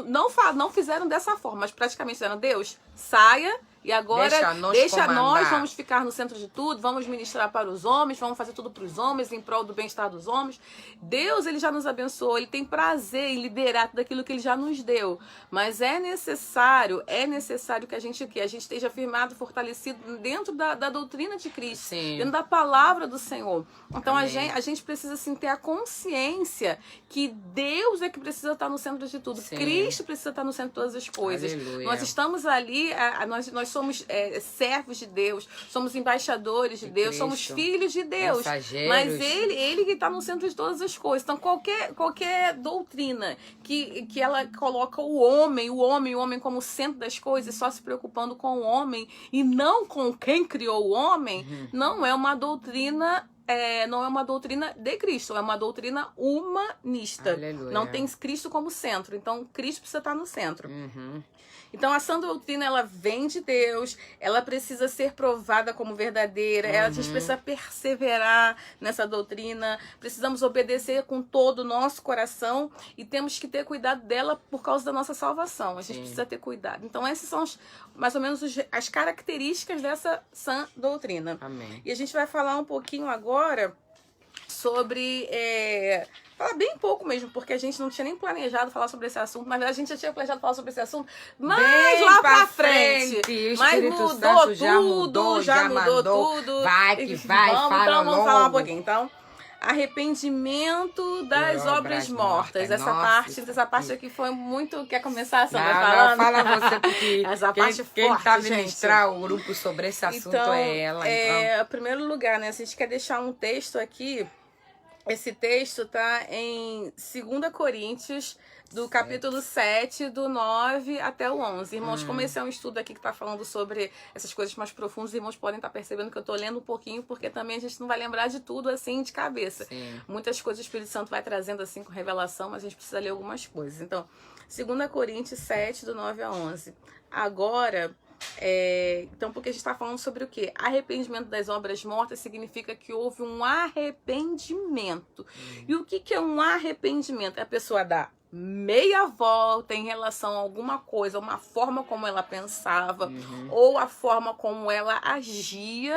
Não fizeram dessa forma, mas praticamente fizeram, Deus, saia... E agora, deixa nós, vamos ficar no centro de tudo, vamos ministrar para os homens, vamos fazer tudo para os homens, em prol do bem-estar dos homens. Deus, ele já nos abençoou, ele tem prazer em liberar tudo aquilo que ele já nos deu. Mas é necessário que a gente esteja firmado, fortalecido dentro da doutrina de Cristo, Sim. dentro da palavra do Senhor. Então, a gente precisa, assim, ter a consciência que Deus é que precisa estar no centro de tudo. Sim. Cristo precisa estar no centro de todas as coisas. Aleluia. Nós estamos ali, nós somos servos de Deus, somos embaixadores de Deus, Cristo. Somos filhos de Deus. Mensageiros. Mas ele que está no centro de todas as coisas. Então, qualquer doutrina que ela coloca o homem como centro das coisas, só se preocupando com o homem e não com quem criou o homem, não é uma doutrina. Não é uma doutrina de Cristo, é uma doutrina humanista. Aleluia. Não tem Cristo como centro. Então, Cristo precisa estar no centro. Então, a sã doutrina, ela vem de Deus, ela precisa ser provada como verdadeira, a gente precisa perseverar nessa doutrina, precisamos obedecer com todo o nosso coração e temos que ter cuidado dela por causa da nossa salvação. A gente precisa ter cuidado. Então, essas são mais ou menos as características dessa sã doutrina. Amém. E a gente vai falar um pouquinho agora sobre... falar bem pouco mesmo, porque a gente não tinha nem planejado falar sobre esse assunto. Na verdade, a gente já tinha planejado falar sobre esse assunto, mas bem lá pra frente. O Mas Espírito mudou Santo tudo, já mudou tudo. Vai que vai, vamos falar um pouquinho. Então, arrependimento das obras mortas. Essa parte aqui foi muito... Quer começar, Sandra, falando? Fala você, porque essa parte quem forte, tá a gente. ministrar o grupo sobre esse assunto é ela. Em primeiro lugar, né, a gente quer deixar um texto aqui. Esse texto está em 2 Coríntios, do capítulo 7, do 9 até o 11. Irmãos, como esse é um estudo aqui que está falando sobre essas coisas mais profundas, os irmãos podem estar percebendo que eu estou lendo um pouquinho, porque também a gente não vai lembrar de tudo assim de cabeça. Sim. Muitas coisas o Espírito Santo vai trazendo assim com revelação, mas a gente precisa ler algumas coisas. Então, 2 Coríntios 7, do 9 a 11. Agora... Então, porque a gente está falando sobre o quê? Arrependimento das obras mortas significa que houve um arrependimento. E o que é um arrependimento? É a pessoa dar meia volta em relação a alguma coisa, uma forma como ela pensava, ou a forma como ela agia,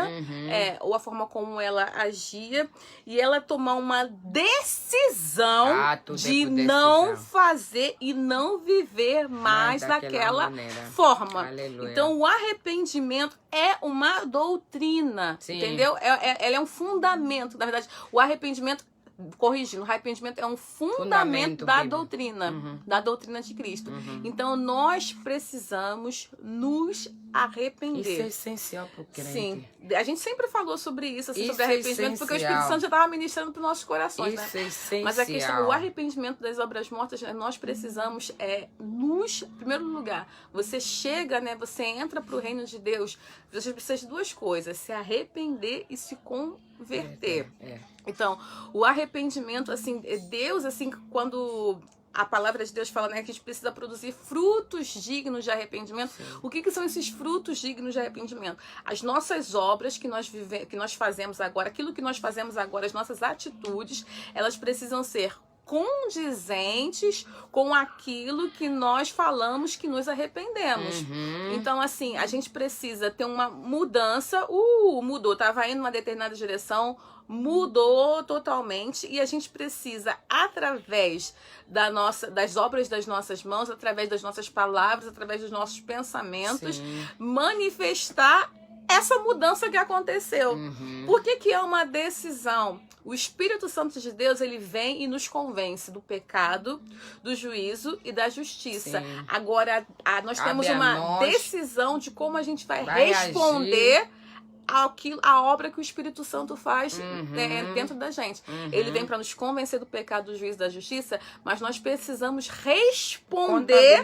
ou a forma como ela agia, e ela tomar uma decisão de não fazer e não viver mais daquela forma. Aleluia. Então, o arrependimento é uma doutrina, entendeu? Ela é um fundamento, na verdade, o arrependimento, corrigindo, o arrependimento é um fundamento da doutrina, da doutrina de Cristo. Então, nós precisamos nos arrepender. Isso é essencial para o crente. Sim. A gente sempre falou sobre isso, assim, Isso sobre arrependimento, porque o Espírito Santo já estava ministrando para os nossos corações, isso né? É essencial. Mas a questão, o arrependimento das obras mortas, nós precisamos, em primeiro lugar, você chega, né? Você entra para o reino de Deus, você precisa de 2 coisas, se arrepender e se converter. Então, o arrependimento, assim, Deus, assim, quando a palavra de Deus fala, né, que a gente precisa produzir frutos dignos de arrependimento. Sim. O que são esses frutos dignos de arrependimento? As nossas obras que nós fazemos agora, aquilo que nós fazemos agora, as nossas atitudes, elas precisam ser condizentes com aquilo que nós falamos que nos arrependemos. Então, assim, a gente precisa ter uma mudança. Mudou, estava indo numa determinada direção, mudou totalmente, e a gente precisa, através das obras das nossas mãos, através das nossas palavras, através dos nossos pensamentos, manifestar essa mudança que aconteceu. Por que é uma decisão? O Espírito Santo de Deus, ele vem e nos convence do pecado, do juízo e da justiça. Sim. Agora, nós temos uma decisão de como a gente vai responder a obra que o Espírito Santo faz dentro da gente. Ele vem para nos convencer do pecado, do juízo e da justiça, mas nós precisamos responder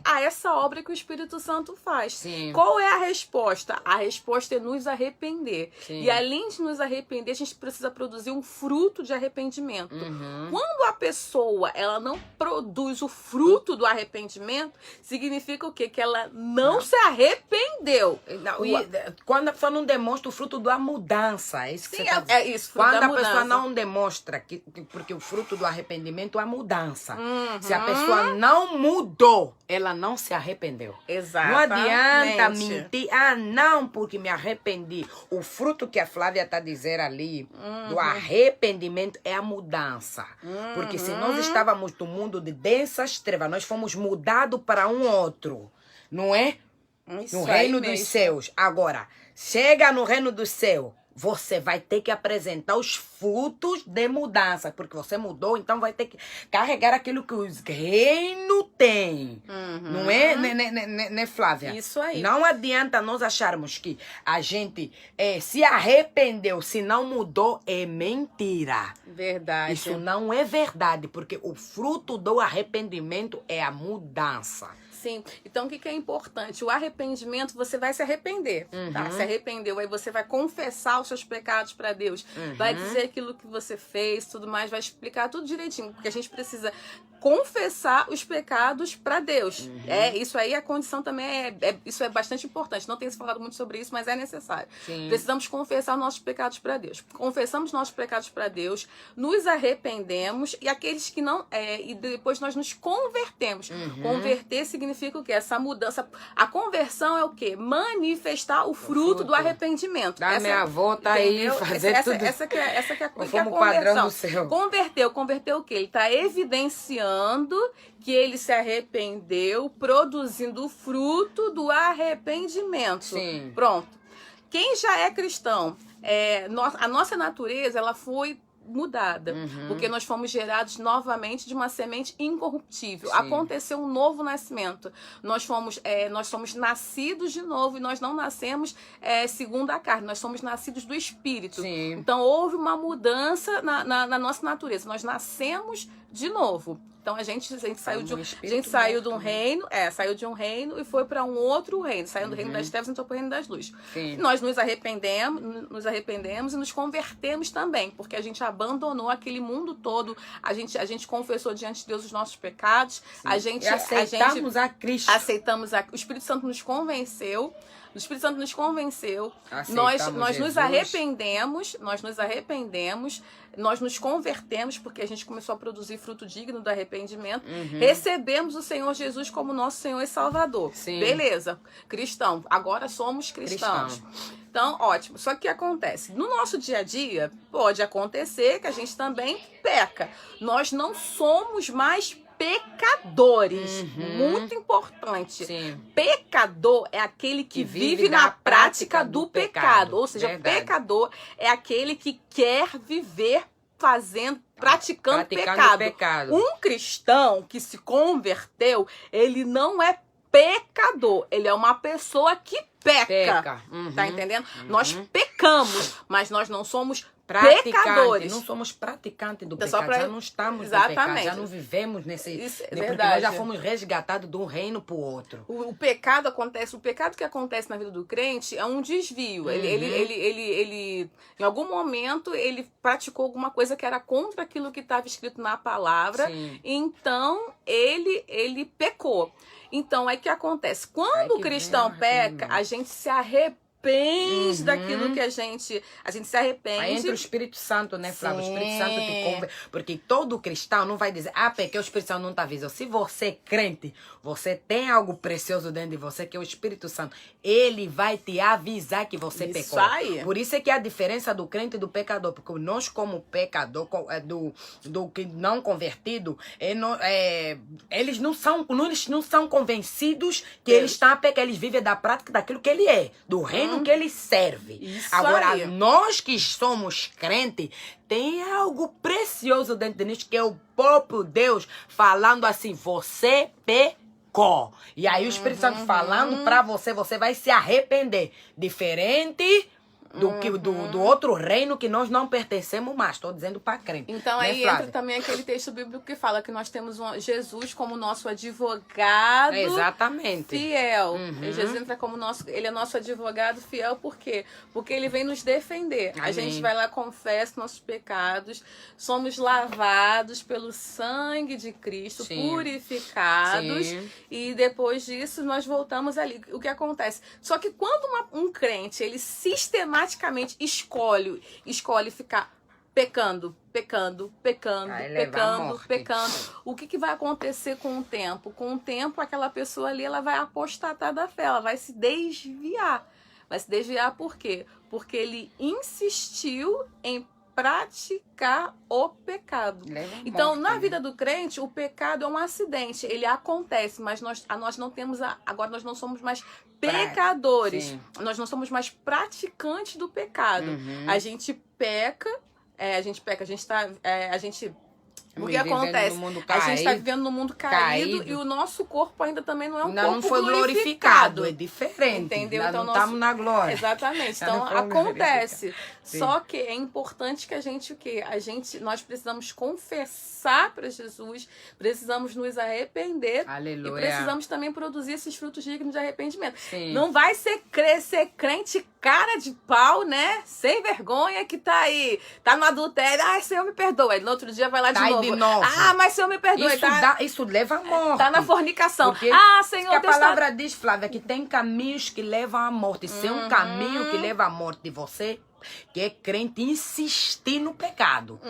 a essa obra que o Espírito Santo faz. Sim. Qual é a resposta? A resposta é nos arrepender. Sim. E além de nos arrepender, a gente precisa produzir um fruto de arrependimento. Quando a pessoa ela não produz o fruto do arrependimento, significa o quê? Que ela não se arrependeu. Não, quando a pessoa não demonstra o fruto da mudança, é isso que Sim, você tá dizendo. é isso, fruto Quando da a pessoa mudança. não demonstra, porque o fruto do arrependimento é a mudança. Se a pessoa não mudou, ela não se arrependeu. Exatamente. Não adianta mentir. Ah, não, porque me arrependi. O fruto que a Flávia está dizendo ali, do arrependimento, é a mudança. Porque se nós estávamos no mundo de densas trevas, nós fomos mudados para um outro. Não é? Isso No reino aí dos mesmo. céus. Agora, chega no reino do céu, você vai ter que apresentar os frutos de mudança. Porque você mudou, então vai ter que carregar aquilo que os reinos têm. Não é, né, Flávia? Isso aí. Não adianta nós acharmos que a gente se arrependeu, se não mudou, é mentira. Verdade. Isso não é verdade, porque o fruto do arrependimento é a mudança. Sim. Então, o que é importante? O arrependimento, você vai se arrepender, tá? Se arrependeu, aí você vai confessar os seus pecados para Deus. Vai dizer aquilo que você fez, tudo mais, vai explicar tudo direitinho. Porque a gente precisa confessar os pecados para Deus. Isso aí, a condição também isso é bastante importante. Não tem se falado muito sobre isso, mas é necessário. Sim. Precisamos confessar os nossos pecados para Deus. Confessamos nossos pecados para Deus, nos arrependemos, e aqueles que não... e depois nós nos convertemos. Converter significa o quê? Essa mudança. A conversão é o quê? Manifestar o fruto do arrependimento. Da minha avó tá aí fazer tudo. Essa que é a Conforme o padrão do céu. Converteu o quê? Ele está evidenciando que ele se arrependeu, produzindo o fruto do arrependimento. Sim. Pronto. Quem já é cristão, a nossa natureza, ela foi mudada, porque nós fomos gerados novamente de uma semente incorruptível. Sim. Aconteceu um novo nascimento. Nós somos nascidos de novo, e nós não nascemos segundo a carne, nós somos nascidos do Espírito. Sim. Então houve uma mudança na nossa natureza. Nós nascemos de novo. Então a gente saiu de um reino, saiu de um reino e foi para um outro reino, saiu do reino das trevas e entrou para o reino das luzes. Sim. Nós nos arrependemos e nos convertemos também, porque a gente abandonou aquele mundo todo, a gente confessou diante de Deus os nossos pecados, E aceitamos a Cristo. o Espírito Santo nos convenceu. O Espírito Santo nos convenceu, Aceitamos nós nos Jesus. arrependemos, nós nos convertemos, porque a gente começou a produzir fruto digno do arrependimento, recebemos o Senhor Jesus como nosso Senhor e Salvador. Sim. Beleza, cristão, agora somos cristãos. Então, ótimo. Só que acontece, no nosso dia a dia, pode acontecer que a gente também peca. Nós não somos mais pecadores. Muito importante. Sim. Pecador é aquele que vive na prática do pecado. Ou seja, Verdade. pecador é aquele que quer viver praticando pecado. Um cristão que se converteu, ele não é pecador. Ele é uma pessoa que peca. Tá entendendo? Nós pecamos, mas nós não somos pecadores. Não somos praticantes do Só pecado, já não estamos no pecado, já não vivemos nesse... Isso é porque verdade. nós já fomos resgatados de um reino para o outro. O pecado que acontece na vida do crente é um desvio. Ele, em algum momento, ele praticou alguma coisa que era contra aquilo que estava escrito na palavra. Sim. Então, ele pecou. Então, é que acontece. Quando o cristão peca, a gente se arrepende daquilo que a gente se arrepende. Aí entra o Espírito Santo, né, Flávia? O Sim. Espírito Santo te convence. Porque todo cristão não vai dizer, porque o Espírito Santo não está avisando. Se você é crente, você tem algo precioso dentro de você, que é o Espírito Santo. Ele vai te avisar que você Isso pecou. aí. Por isso é que a diferença do crente e do pecador. Porque nós, como pecador, do que não convertido, eles não são convencidos que eles estão a pecar. Eles vivem da prática daquilo que ele é, do reino que ele serve. Isso Agora, aí. nós que somos crentes, tem algo precioso dentro de nós, que é o próprio Deus falando assim, você pecou. pecou. E aí o Espírito Santo falando pra você, você vai se arrepender. Diferente do outro reino que nós não pertencemos mais. Estou dizendo para crente. Então né, aí Flávia? entra também aquele texto bíblico que fala que nós temos Jesus como nosso advogado Exatamente. fiel. E Jesus entra como ele é nosso advogado fiel, por quê? Porque ele vem nos defender. Amém. A gente vai lá, confessa nossos pecados, somos lavados pelo sangue de Cristo, Sim. purificados, Sim. e depois disso nós voltamos ali. O que acontece? Só que quando um crente, ele sistematicamente escolhe ficar pecando, Vai levar à morte. pecando. O que vai acontecer com o tempo? Com o tempo, aquela pessoa ali, ela vai apostatar da fé, ela vai se desviar. Vai se desviar por quê? Porque ele insistiu em praticar o pecado. Então, na vida do crente, o pecado é um acidente. Ele acontece, mas nós não temos agora nós não somos mais pecadores. Sim. Nós não somos mais praticantes do pecado. A gente peca, o que acontece? A gente está vivendo no mundo caído e o nosso corpo ainda também não é um corpo não foi glorificado. É diferente. Entendeu? Então não estamos na glória. Exatamente. Então acontece. Só que é importante que a gente nós precisamos confessar para Jesus, precisamos nos arrepender. Aleluia. E precisamos também produzir esses frutos dignos de arrependimento. Sim. Não vai ser crente cara de pau, né? Sem vergonha que tá aí, tá no adultério. Ah, Senhor me perdoa. Aí no outro dia vai lá de novo. Ah, mas Senhor me perdoa. Isso leva à morte. Tá na fornicação. Porque Senhor, a palavra diz, Flávia, que tem caminhos que levam à morte. Se é um caminho que leva à morte de você, que é crente insistir no pecado.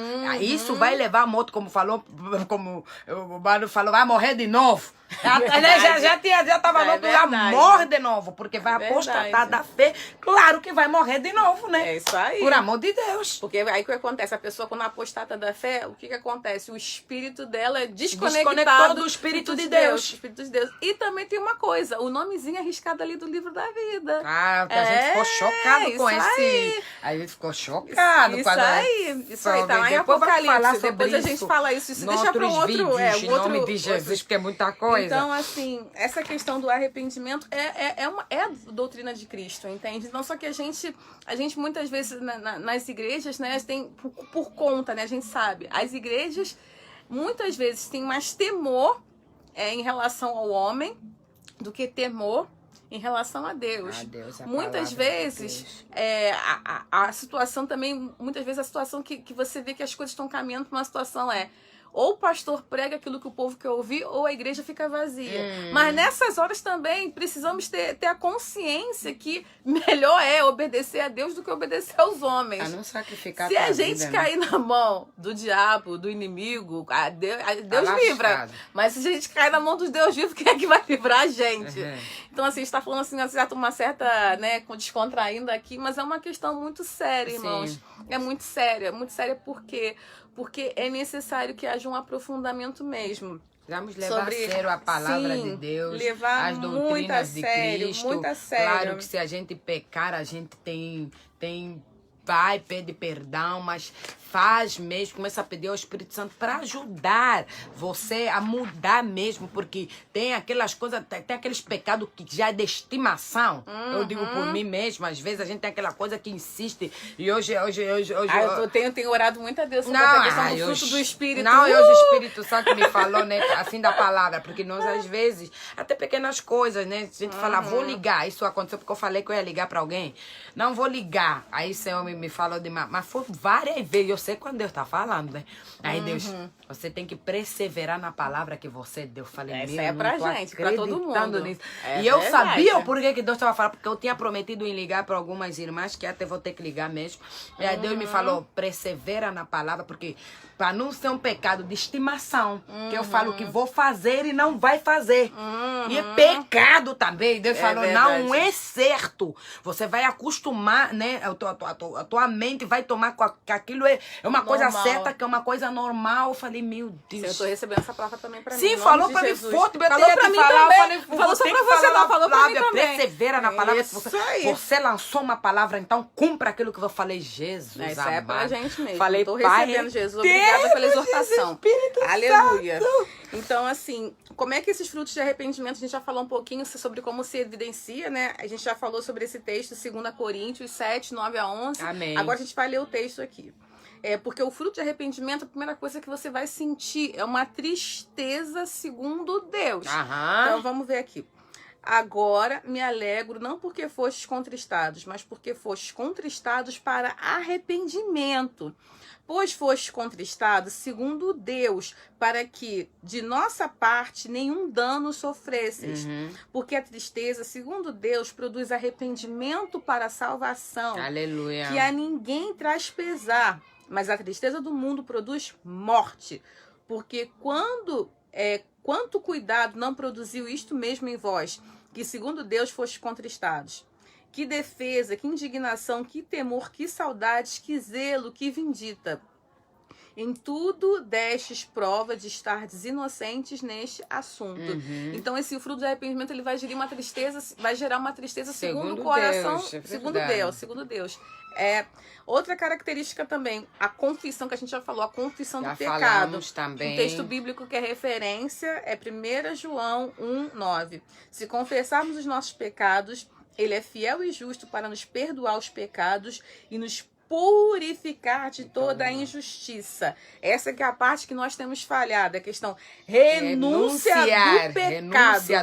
Isso vai levar à morte, como o Mário falou, vai morrer de novo. Já estava no outro lugar, morre de novo, porque vai apostatar da fé. Claro que vai morrer de novo, né? É isso aí. Por amor de Deus. Porque aí o que acontece? A pessoa, quando apostata da fé, o que acontece? O espírito dela é desconectado do Espírito de Deus. Espírito de Deus. E também tem uma coisa, o nomezinho arriscado ali do livro da vida. A gente ficou chocado com esse. A gente ficou chocado. Isso aí, tá lá em Apocalipse. Depois a gente fala isso. Isso deixa para um outro. Em nome de Jesus, porque é muita coisa. Então, assim, essa questão do arrependimento é a doutrina de Cristo, entende? Então, só que a gente muitas vezes nas igrejas, né, tem por conta, né, a gente sabe, as igrejas muitas vezes têm mais temor em relação ao homem do que temor em relação a Deus. Muitas vezes a situação também, muitas vezes a situação que você vê que as coisas estão caminhando para uma situação ou o pastor prega aquilo que o povo quer ouvir, ou a igreja fica vazia. Mas nessas horas também precisamos ter a consciência que melhor é obedecer a Deus do que obedecer aos homens. A não sacrificar. Se a gente cair na mão do diabo, do inimigo, Deus livra. Mas se a gente cair na mão dos Deus vivos, quem é que vai livrar a gente? Então, assim, a gente está falando assim, uma certa, né, descontraindo aqui, mas é uma questão muito séria, irmãos. Sim. É muito séria por quê? Porque é necessário que haja um aprofundamento mesmo. Vamos levar a sério a palavra de Deus, levar as doutrinas de Cristo. Muito a sério. Claro que se a gente pecar, a gente tem vai, pede perdão, mas faz mesmo, começa a pedir ao Espírito Santo para ajudar você a mudar mesmo, porque tem aquelas coisas, tem aqueles pecados que já é de estimação. Eu digo por mim mesmo, às vezes a gente tem aquela coisa que insiste, e hoje eu tenho orado muito a Deus sobre a questão do fruto do Espírito. Não, hoje o Espírito Santo me falou, né, assim da palavra, porque nós às vezes, até pequenas coisas, né, a gente fala, vou ligar, isso aconteceu porque eu falei que eu ia ligar para alguém, não vou ligar, aí o Senhor me falou mas foi várias vezes, eu sei quando Deus tá falando, né? Aí Deus, você tem que perseverar na palavra que você deu. Eu falei, isso é pra gente, pra todo mundo. Nisso. E eu sabia o porquê que Deus estava falando, porque eu tinha prometido em ligar para algumas irmãs, que até vou ter que ligar mesmo. E aí Deus me falou, persevera na palavra, porque para não ser um pecado de estimação, que eu falo que vou fazer e não vai fazer. E é pecado também. Deus falou, verdade. Não é certo. Você vai acostumar, né? A tua mente vai tomar com aquilo é uma coisa certa, que é uma coisa normal. Eu falei, meu Deus. Eu tô recebendo essa palavra também pra mim. Sim, falou pra mim forte. Falou pra mim também. Falou só pra você não, falou pra mim também. Persevera na palavra. Você lançou uma palavra, então cumpra aquilo que eu falei. Jesus isso amado. É pra gente mesmo. Falei, tô recebendo, Jesus. Obrigada pela exortação. Aleluia. Então, assim, como é que esses frutos de arrependimento, a gente já falou um pouquinho sobre como se evidencia, né? A gente já falou sobre esse texto, 2 Coríntios 7, 9 a 11. Amém. Agora a gente vai ler o texto aqui. Porque o fruto de arrependimento, a primeira coisa que você vai sentir é uma tristeza segundo Deus. Então, vamos ver aqui. Agora me alegro, não porque fostes contristados, mas porque fostes contristados para arrependimento. Pois fostes contristados segundo Deus, para que de nossa parte nenhum dano sofresseis. Porque a tristeza, segundo Deus, produz arrependimento para a salvação. Aleluia. Que a ninguém traz pesar, mas a tristeza do mundo produz morte. Porque quanto cuidado não produziu isto mesmo em vós, que segundo Deus fostes contristados. Que defesa, que indignação, que temor, que saudades, que zelo, que vindita. Em tudo destes prova de estardes inocentes neste assunto. Então, esse fruto de arrependimento, ele vai gerar uma tristeza segundo o coração, segundo Deus. Outra característica também, a confissão, que a gente já falou, a confissão do pecado. Também. Um texto bíblico que é referência é 1 João 1:9. Se confessarmos os nossos pecados, ele é fiel e justo para nos perdoar os pecados e nos purificar de toda a injustiça. Essa que é a parte que nós temos falhado, a questão renúncia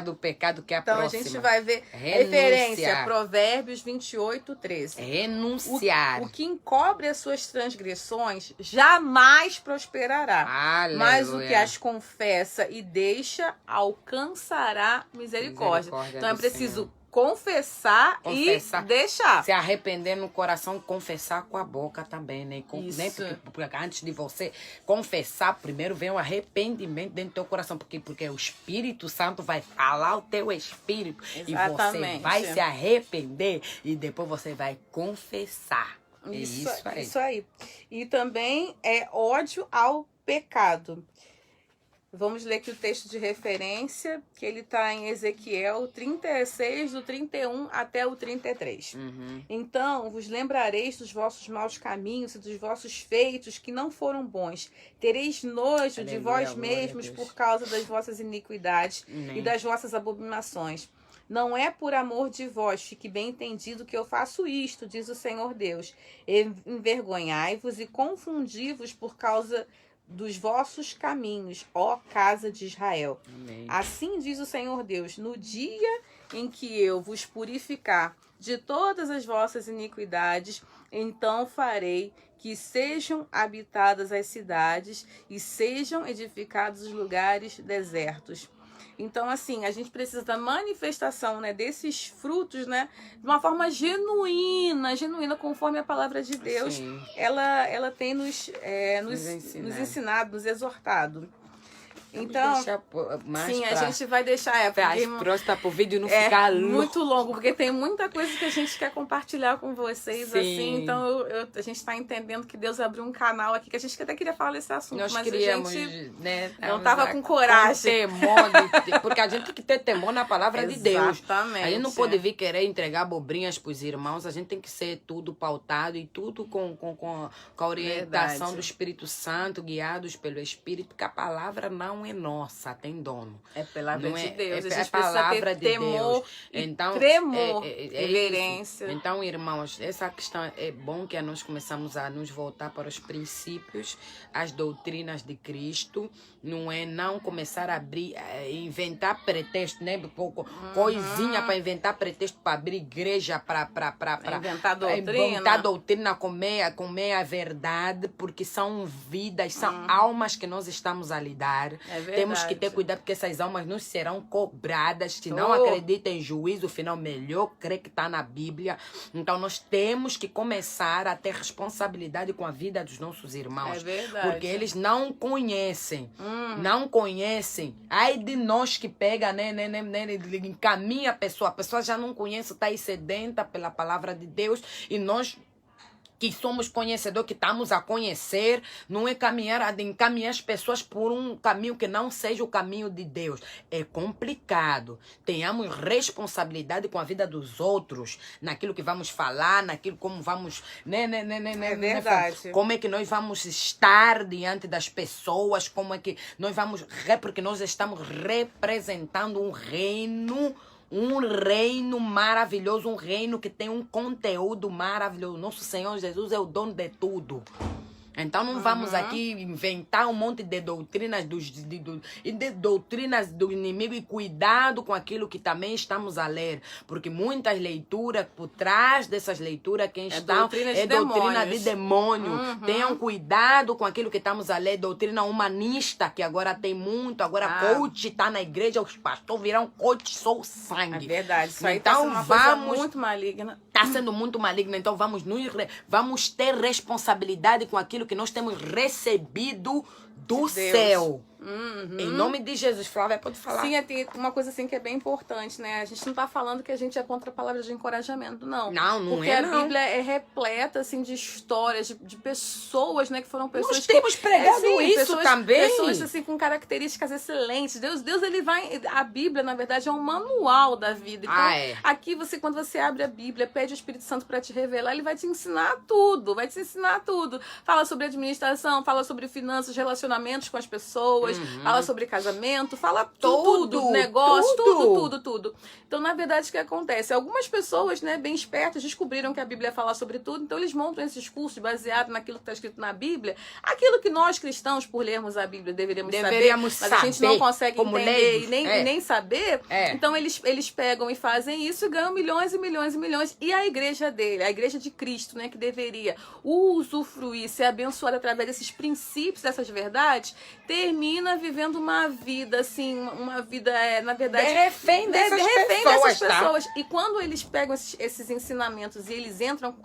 do pecado, que é a próxima. Então a gente vai ver referência, Provérbios 28:13. Renunciar. O que encobre as suas transgressões jamais prosperará. Aleluia. Mas o que as confessa e deixa alcançará misericórdia. Então é preciso confessar e deixar. Se arrepender no coração, confessar com a boca também, né? Porque antes de você confessar, primeiro vem o arrependimento dentro do teu coração. Porque o Espírito Santo vai falar o teu espírito. Exatamente. E você vai se arrepender e depois você vai confessar. Isso aí. E também é ódio ao pecado. Vamos ler aqui o texto de referência, que ele está em Ezequiel 36, do 31 até o 33. Então, vos lembrareis dos vossos maus caminhos e dos vossos feitos que não foram bons. Tereis nojo de vós mesmos por causa das vossas iniquidades e das vossas abominações. Não é por amor de vós, fique bem entendido que eu faço isto, diz o Senhor Deus. Envergonhai-vos e confundi-vos por causa dos vossos caminhos, ó casa de Israel. Amém. Assim diz o Senhor Deus, no dia em que eu vos purificar de todas as vossas iniquidades, então farei que sejam habitadas as cidades e sejam edificados os lugares desertos. Então, assim, a gente precisa da manifestação, né, desses frutos, né, de uma forma genuína, conforme a palavra de Deus, ela tem nos ensinado, nos exortado. Então, a gente vai deixar próxima pro vídeo não ficar muito longo, porque tem muita coisa que a gente quer compartilhar com vocês, assim. Então, a gente está entendendo que Deus abriu um canal aqui, que a gente até queria falar desse assunto, mas queríamos, a gente não estava com coragem. Porque a gente tem que ter temor na palavra de Deus. Exatamente. A gente não pode vir querer entregar abobrinhas pros irmãos, a gente tem que ser tudo pautado e tudo com a orientação do Espírito Santo, guiados pelo Espírito, porque a palavra não é nossa, tem dono. É pela palavra de Deus. É a gente palavra precisa ter temor e tremor, reverência. Então, irmãos, essa questão é bom que nós começamos a nos voltar para os princípios, as doutrinas de Cristo, não começar a abrir, inventar pretexto, né? Coisinha para inventar pretexto para abrir igreja, para inventar doutrina com meia verdade, porque são vidas, são almas que nós estamos a lidar. Temos que ter cuidado, porque essas almas não serão cobradas. Se não acredita em juízo final, melhor crer que está na Bíblia. Então, nós temos que começar a ter responsabilidade com a vida dos nossos irmãos. É verdade. Porque eles não conhecem. Não conhecem. Ai de nós que pega, encaminha a pessoa já não conhece, está aí sedenta pela palavra de Deus, e nós que somos conhecedores, que estamos a conhecer, não é encaminhar as pessoas por um caminho que não seja o caminho de Deus. É complicado. Tenhamos responsabilidade com a vida dos outros, naquilo que vamos falar, naquilo como vamos... É verdade. Como é que nós vamos estar diante das pessoas, como é que nós vamos... Porque nós estamos representando um reino maravilhoso, um reino que tem um conteúdo maravilhoso. Nosso Senhor Jesus é o dono de tudo. Então não vamos aqui inventar um monte de doutrinas doutrinas do inimigo, e cuidado com aquilo que também estamos a ler, porque muitas leituras, por trás dessas leituras, quem está é doutrina de demônio. Tenham cuidado com aquilo que estamos a ler, doutrina humanista, que agora tem muito, agora coach está na igreja, os pastores viram coach, sou sangue. É verdade, isso aí então tá vamos muito maligna. Está sendo muito maligno, então vamos ter responsabilidade com aquilo que nós temos recebido do céu. Em nome de Jesus. Flávia, pode falar? Sim, tem uma coisa assim que é bem importante, né? A gente não tá falando que a gente é contra palavras de encorajamento, não. Não porque é, a não. Bíblia é repleta, assim, de histórias, de pessoas, né? Que foram pessoas... Nós temos pregado isso pessoas, também. Pessoas, assim, com características excelentes. Deus, ele vai... A Bíblia, na verdade, é um manual da vida. Então, aqui, quando você abre a Bíblia, pede o Espírito Santo para te revelar, ele vai te ensinar tudo. Vai te ensinar tudo. Fala sobre administração, fala sobre finanças, relacionamentos com as pessoas, fala sobre casamento, fala tudo, negócio, tudo. Então, na verdade, o que acontece? Algumas pessoas, né, bem espertas, descobriram que a Bíblia fala sobre tudo, então eles montam esses cursos baseados naquilo que está escrito na Bíblia, aquilo que nós cristãos, por lermos a Bíblia, deveríamos saber, mas a gente não consegue entender e nem saber. Então, eles pegam e fazem isso e ganham milhões e milhões e milhões. E a igreja dele, a igreja de Cristo, né, que deveria usufruir, ser abençoada através desses princípios, dessas verdades, termina vivendo uma vida, assim, uma vida, na verdade... refém dessas pessoas. Tá? E quando eles pegam esses ensinamentos e eles entram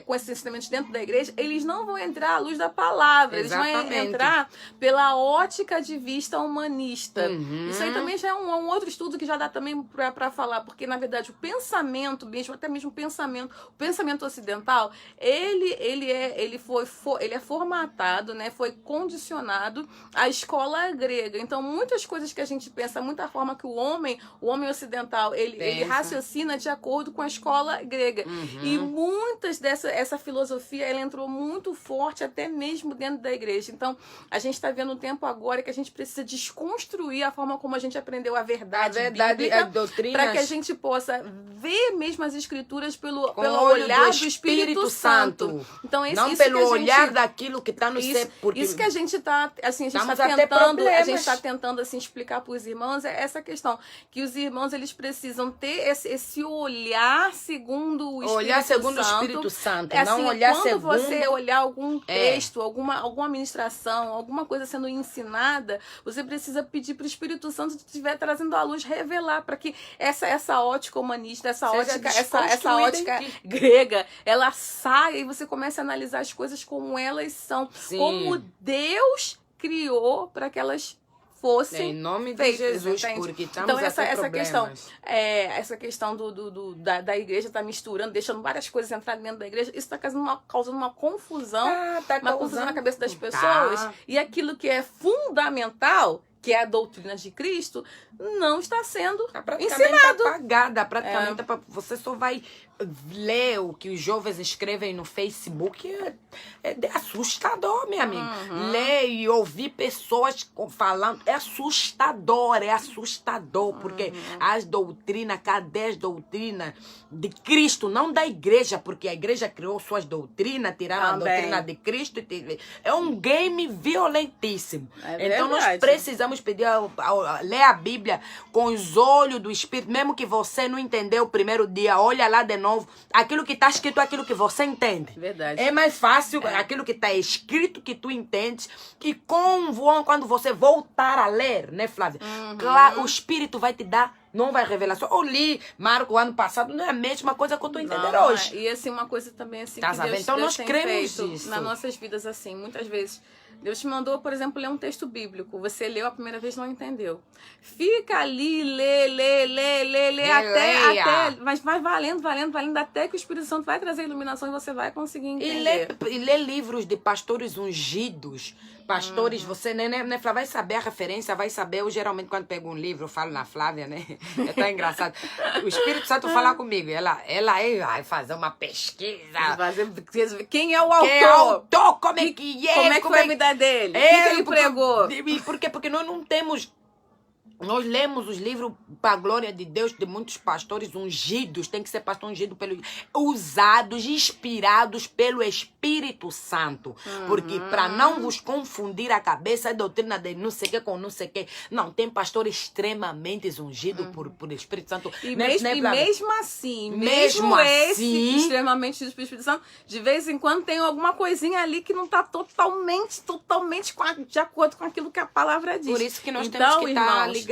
com esses ensinamentos dentro da igreja, eles não vão entrar à luz da palavra. Exatamente. Eles vão entrar pela ótica de vista humanista. Isso aí também já é um outro estudo que já dá também para falar, porque, na verdade, o pensamento mesmo, até mesmo o pensamento ocidental, ele é formatado, né, foi condicionado à escola grega. Então, muitas coisas que a gente pensa, muita forma que o homem ocidental, ele raciocina de acordo com a escola grega. E muitas essa filosofia, ela entrou muito forte até mesmo dentro da igreja. Então, a gente está vendo um tempo agora que a gente precisa desconstruir a forma como a gente aprendeu a verdade bíblica, para que a gente possa ver mesmo as escrituras pelo olhar do Espírito Santo. Então, não pelo olhar daquilo que está no céu. Isso que a gente está, assim, a gente está tentando assim, explicar para os irmãos essa questão, que os irmãos, eles precisam ter esse olhar segundo o Espírito Santo. Não assim, olhar quando segundo... você olhar algum texto, alguma ministração, alguma coisa sendo ensinada, você precisa pedir para o Espírito Santo, que estiver trazendo à luz, revelar, para que essa ótica humanista, essa ótica grega, ela saia e você comece a analisar as coisas como elas são. Sim. Como Deus criou para que elas fossem em nome de feitas, Jesus, entende? porque estamos então, a ter problemas. Essa questão da igreja está misturando, deixando várias coisas entrarem dentro da igreja, isso está causando uma confusão, confusão na cabeça das pessoas, e aquilo que é fundamental, que é a doutrina de Cristo, não está sendo ensinado. Apagada, praticamente. Você só vai ler o que os jovens escrevem no Facebook, é assustador, minha amiga. Ler e ouvir pessoas falando, é assustador, porque as doutrinas, cadê as doutrinas de Cristo, não da igreja, porque a igreja criou suas doutrinas, tiraram a doutrina de Cristo, é um game violentíssimo. Então nós precisamos pedir, ler a Bíblia com os olhos do Espírito, mesmo que você não entendeu o primeiro dia, olha lá de novo, aquilo que está escrito é aquilo que você entende. Verdade. É mais fácil aquilo que está escrito que tu entendes, e quando você voltar a ler, né, Flávia? Claro, o Espírito vai te dar Novas revelações. Eu li Marco ano passado, não é a mesma coisa que eu estou entendendo Não, hoje. E assim, uma coisa também assim Tá que sabendo? Deus, Então Deus nós tem cremos feito nisso. nas nossas vidas assim, muitas vezes. Deus te mandou, por exemplo, ler um texto bíblico. Você leu a primeira vez, não entendeu. Fica ali, lê, até. Mas vai valendo, até que o Espírito Santo vai trazer iluminação e você vai conseguir entender. E lê livros de pastores ungidos. Pastores, você, né, Flávia, vai saber a referência, vai saber. Eu geralmente, quando pego um livro, eu falo na Flávia, né? É tão engraçado. O Espírito Santo fala comigo. Ela vai fazer uma pesquisa. Quem é o autor? Quem é o autor? Como é que é? Como é que foi a vida dele? O que ele pregou? Por quê? Porque nós não temos... Nós lemos os livros para a glória de Deus de muitos pastores ungidos, tem que ser pastor ungido usados, inspirados pelo Espírito Santo. Porque para não vos confundir a cabeça, a doutrina de não sei o que com não sei o que. Não, tem pastor extremamente ungido por Espírito Santo. E mesmo assim, extremamente ungido pelo Espírito Santo, de vez em quando tem alguma coisinha ali que não está totalmente de acordo com aquilo que a palavra diz. Por isso que nós temos que estar ligados.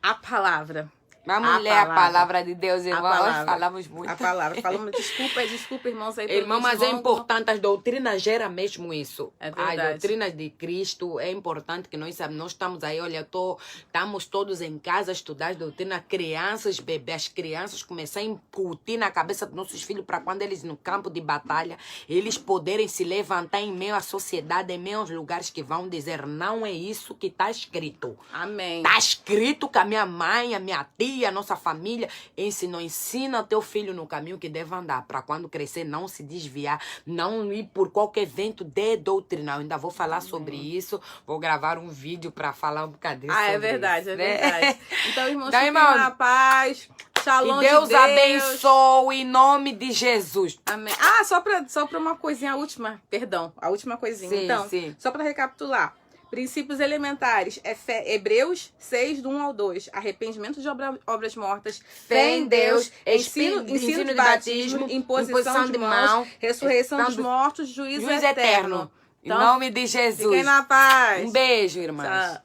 A palavra. Vamos ler a palavra de Deus, irmão. Nós falamos muito. A palavra. Desculpa, irmãos aí. Irmão, mas é importante. As doutrinas geram mesmo isso. É verdade. As doutrinas de Cristo, é importante que nós estamos aí, olha, estamos todos em casa a estudar as doutrinas. Crianças, bebês, as crianças começar a incutir na cabeça dos nossos filhos para quando eles no campo de batalha, eles poderem se levantar em meio à sociedade, em meio aos lugares que vão dizer, não é isso que está escrito. Amém. Está escrito que a minha mãe, a minha tia, a nossa família ensina teu filho no caminho que deve andar, para quando crescer não se desviar, não ir por qualquer vento de doutrina. Eu ainda vou falar sobre isso, vou gravar um vídeo para falar um bocadinho sobre é verdade, isso, é né? verdade. Então, irmãos, fiquem na paz. Shalom e Deus de Deus abençoe em nome de Jesus. Amém. Só pra uma coisinha, a última coisinha. Sim, então, sim. Só para recapitular. Princípios elementares, Hebreus 6, do 1 ao 2. Arrependimento de obras mortas, fé em Deus, ensino de batismo, imposição de mãos, ressurreição dos mortos, juízo eterno. Em nome de Jesus. Fiquem na paz. Um beijo, irmãs. Tchau.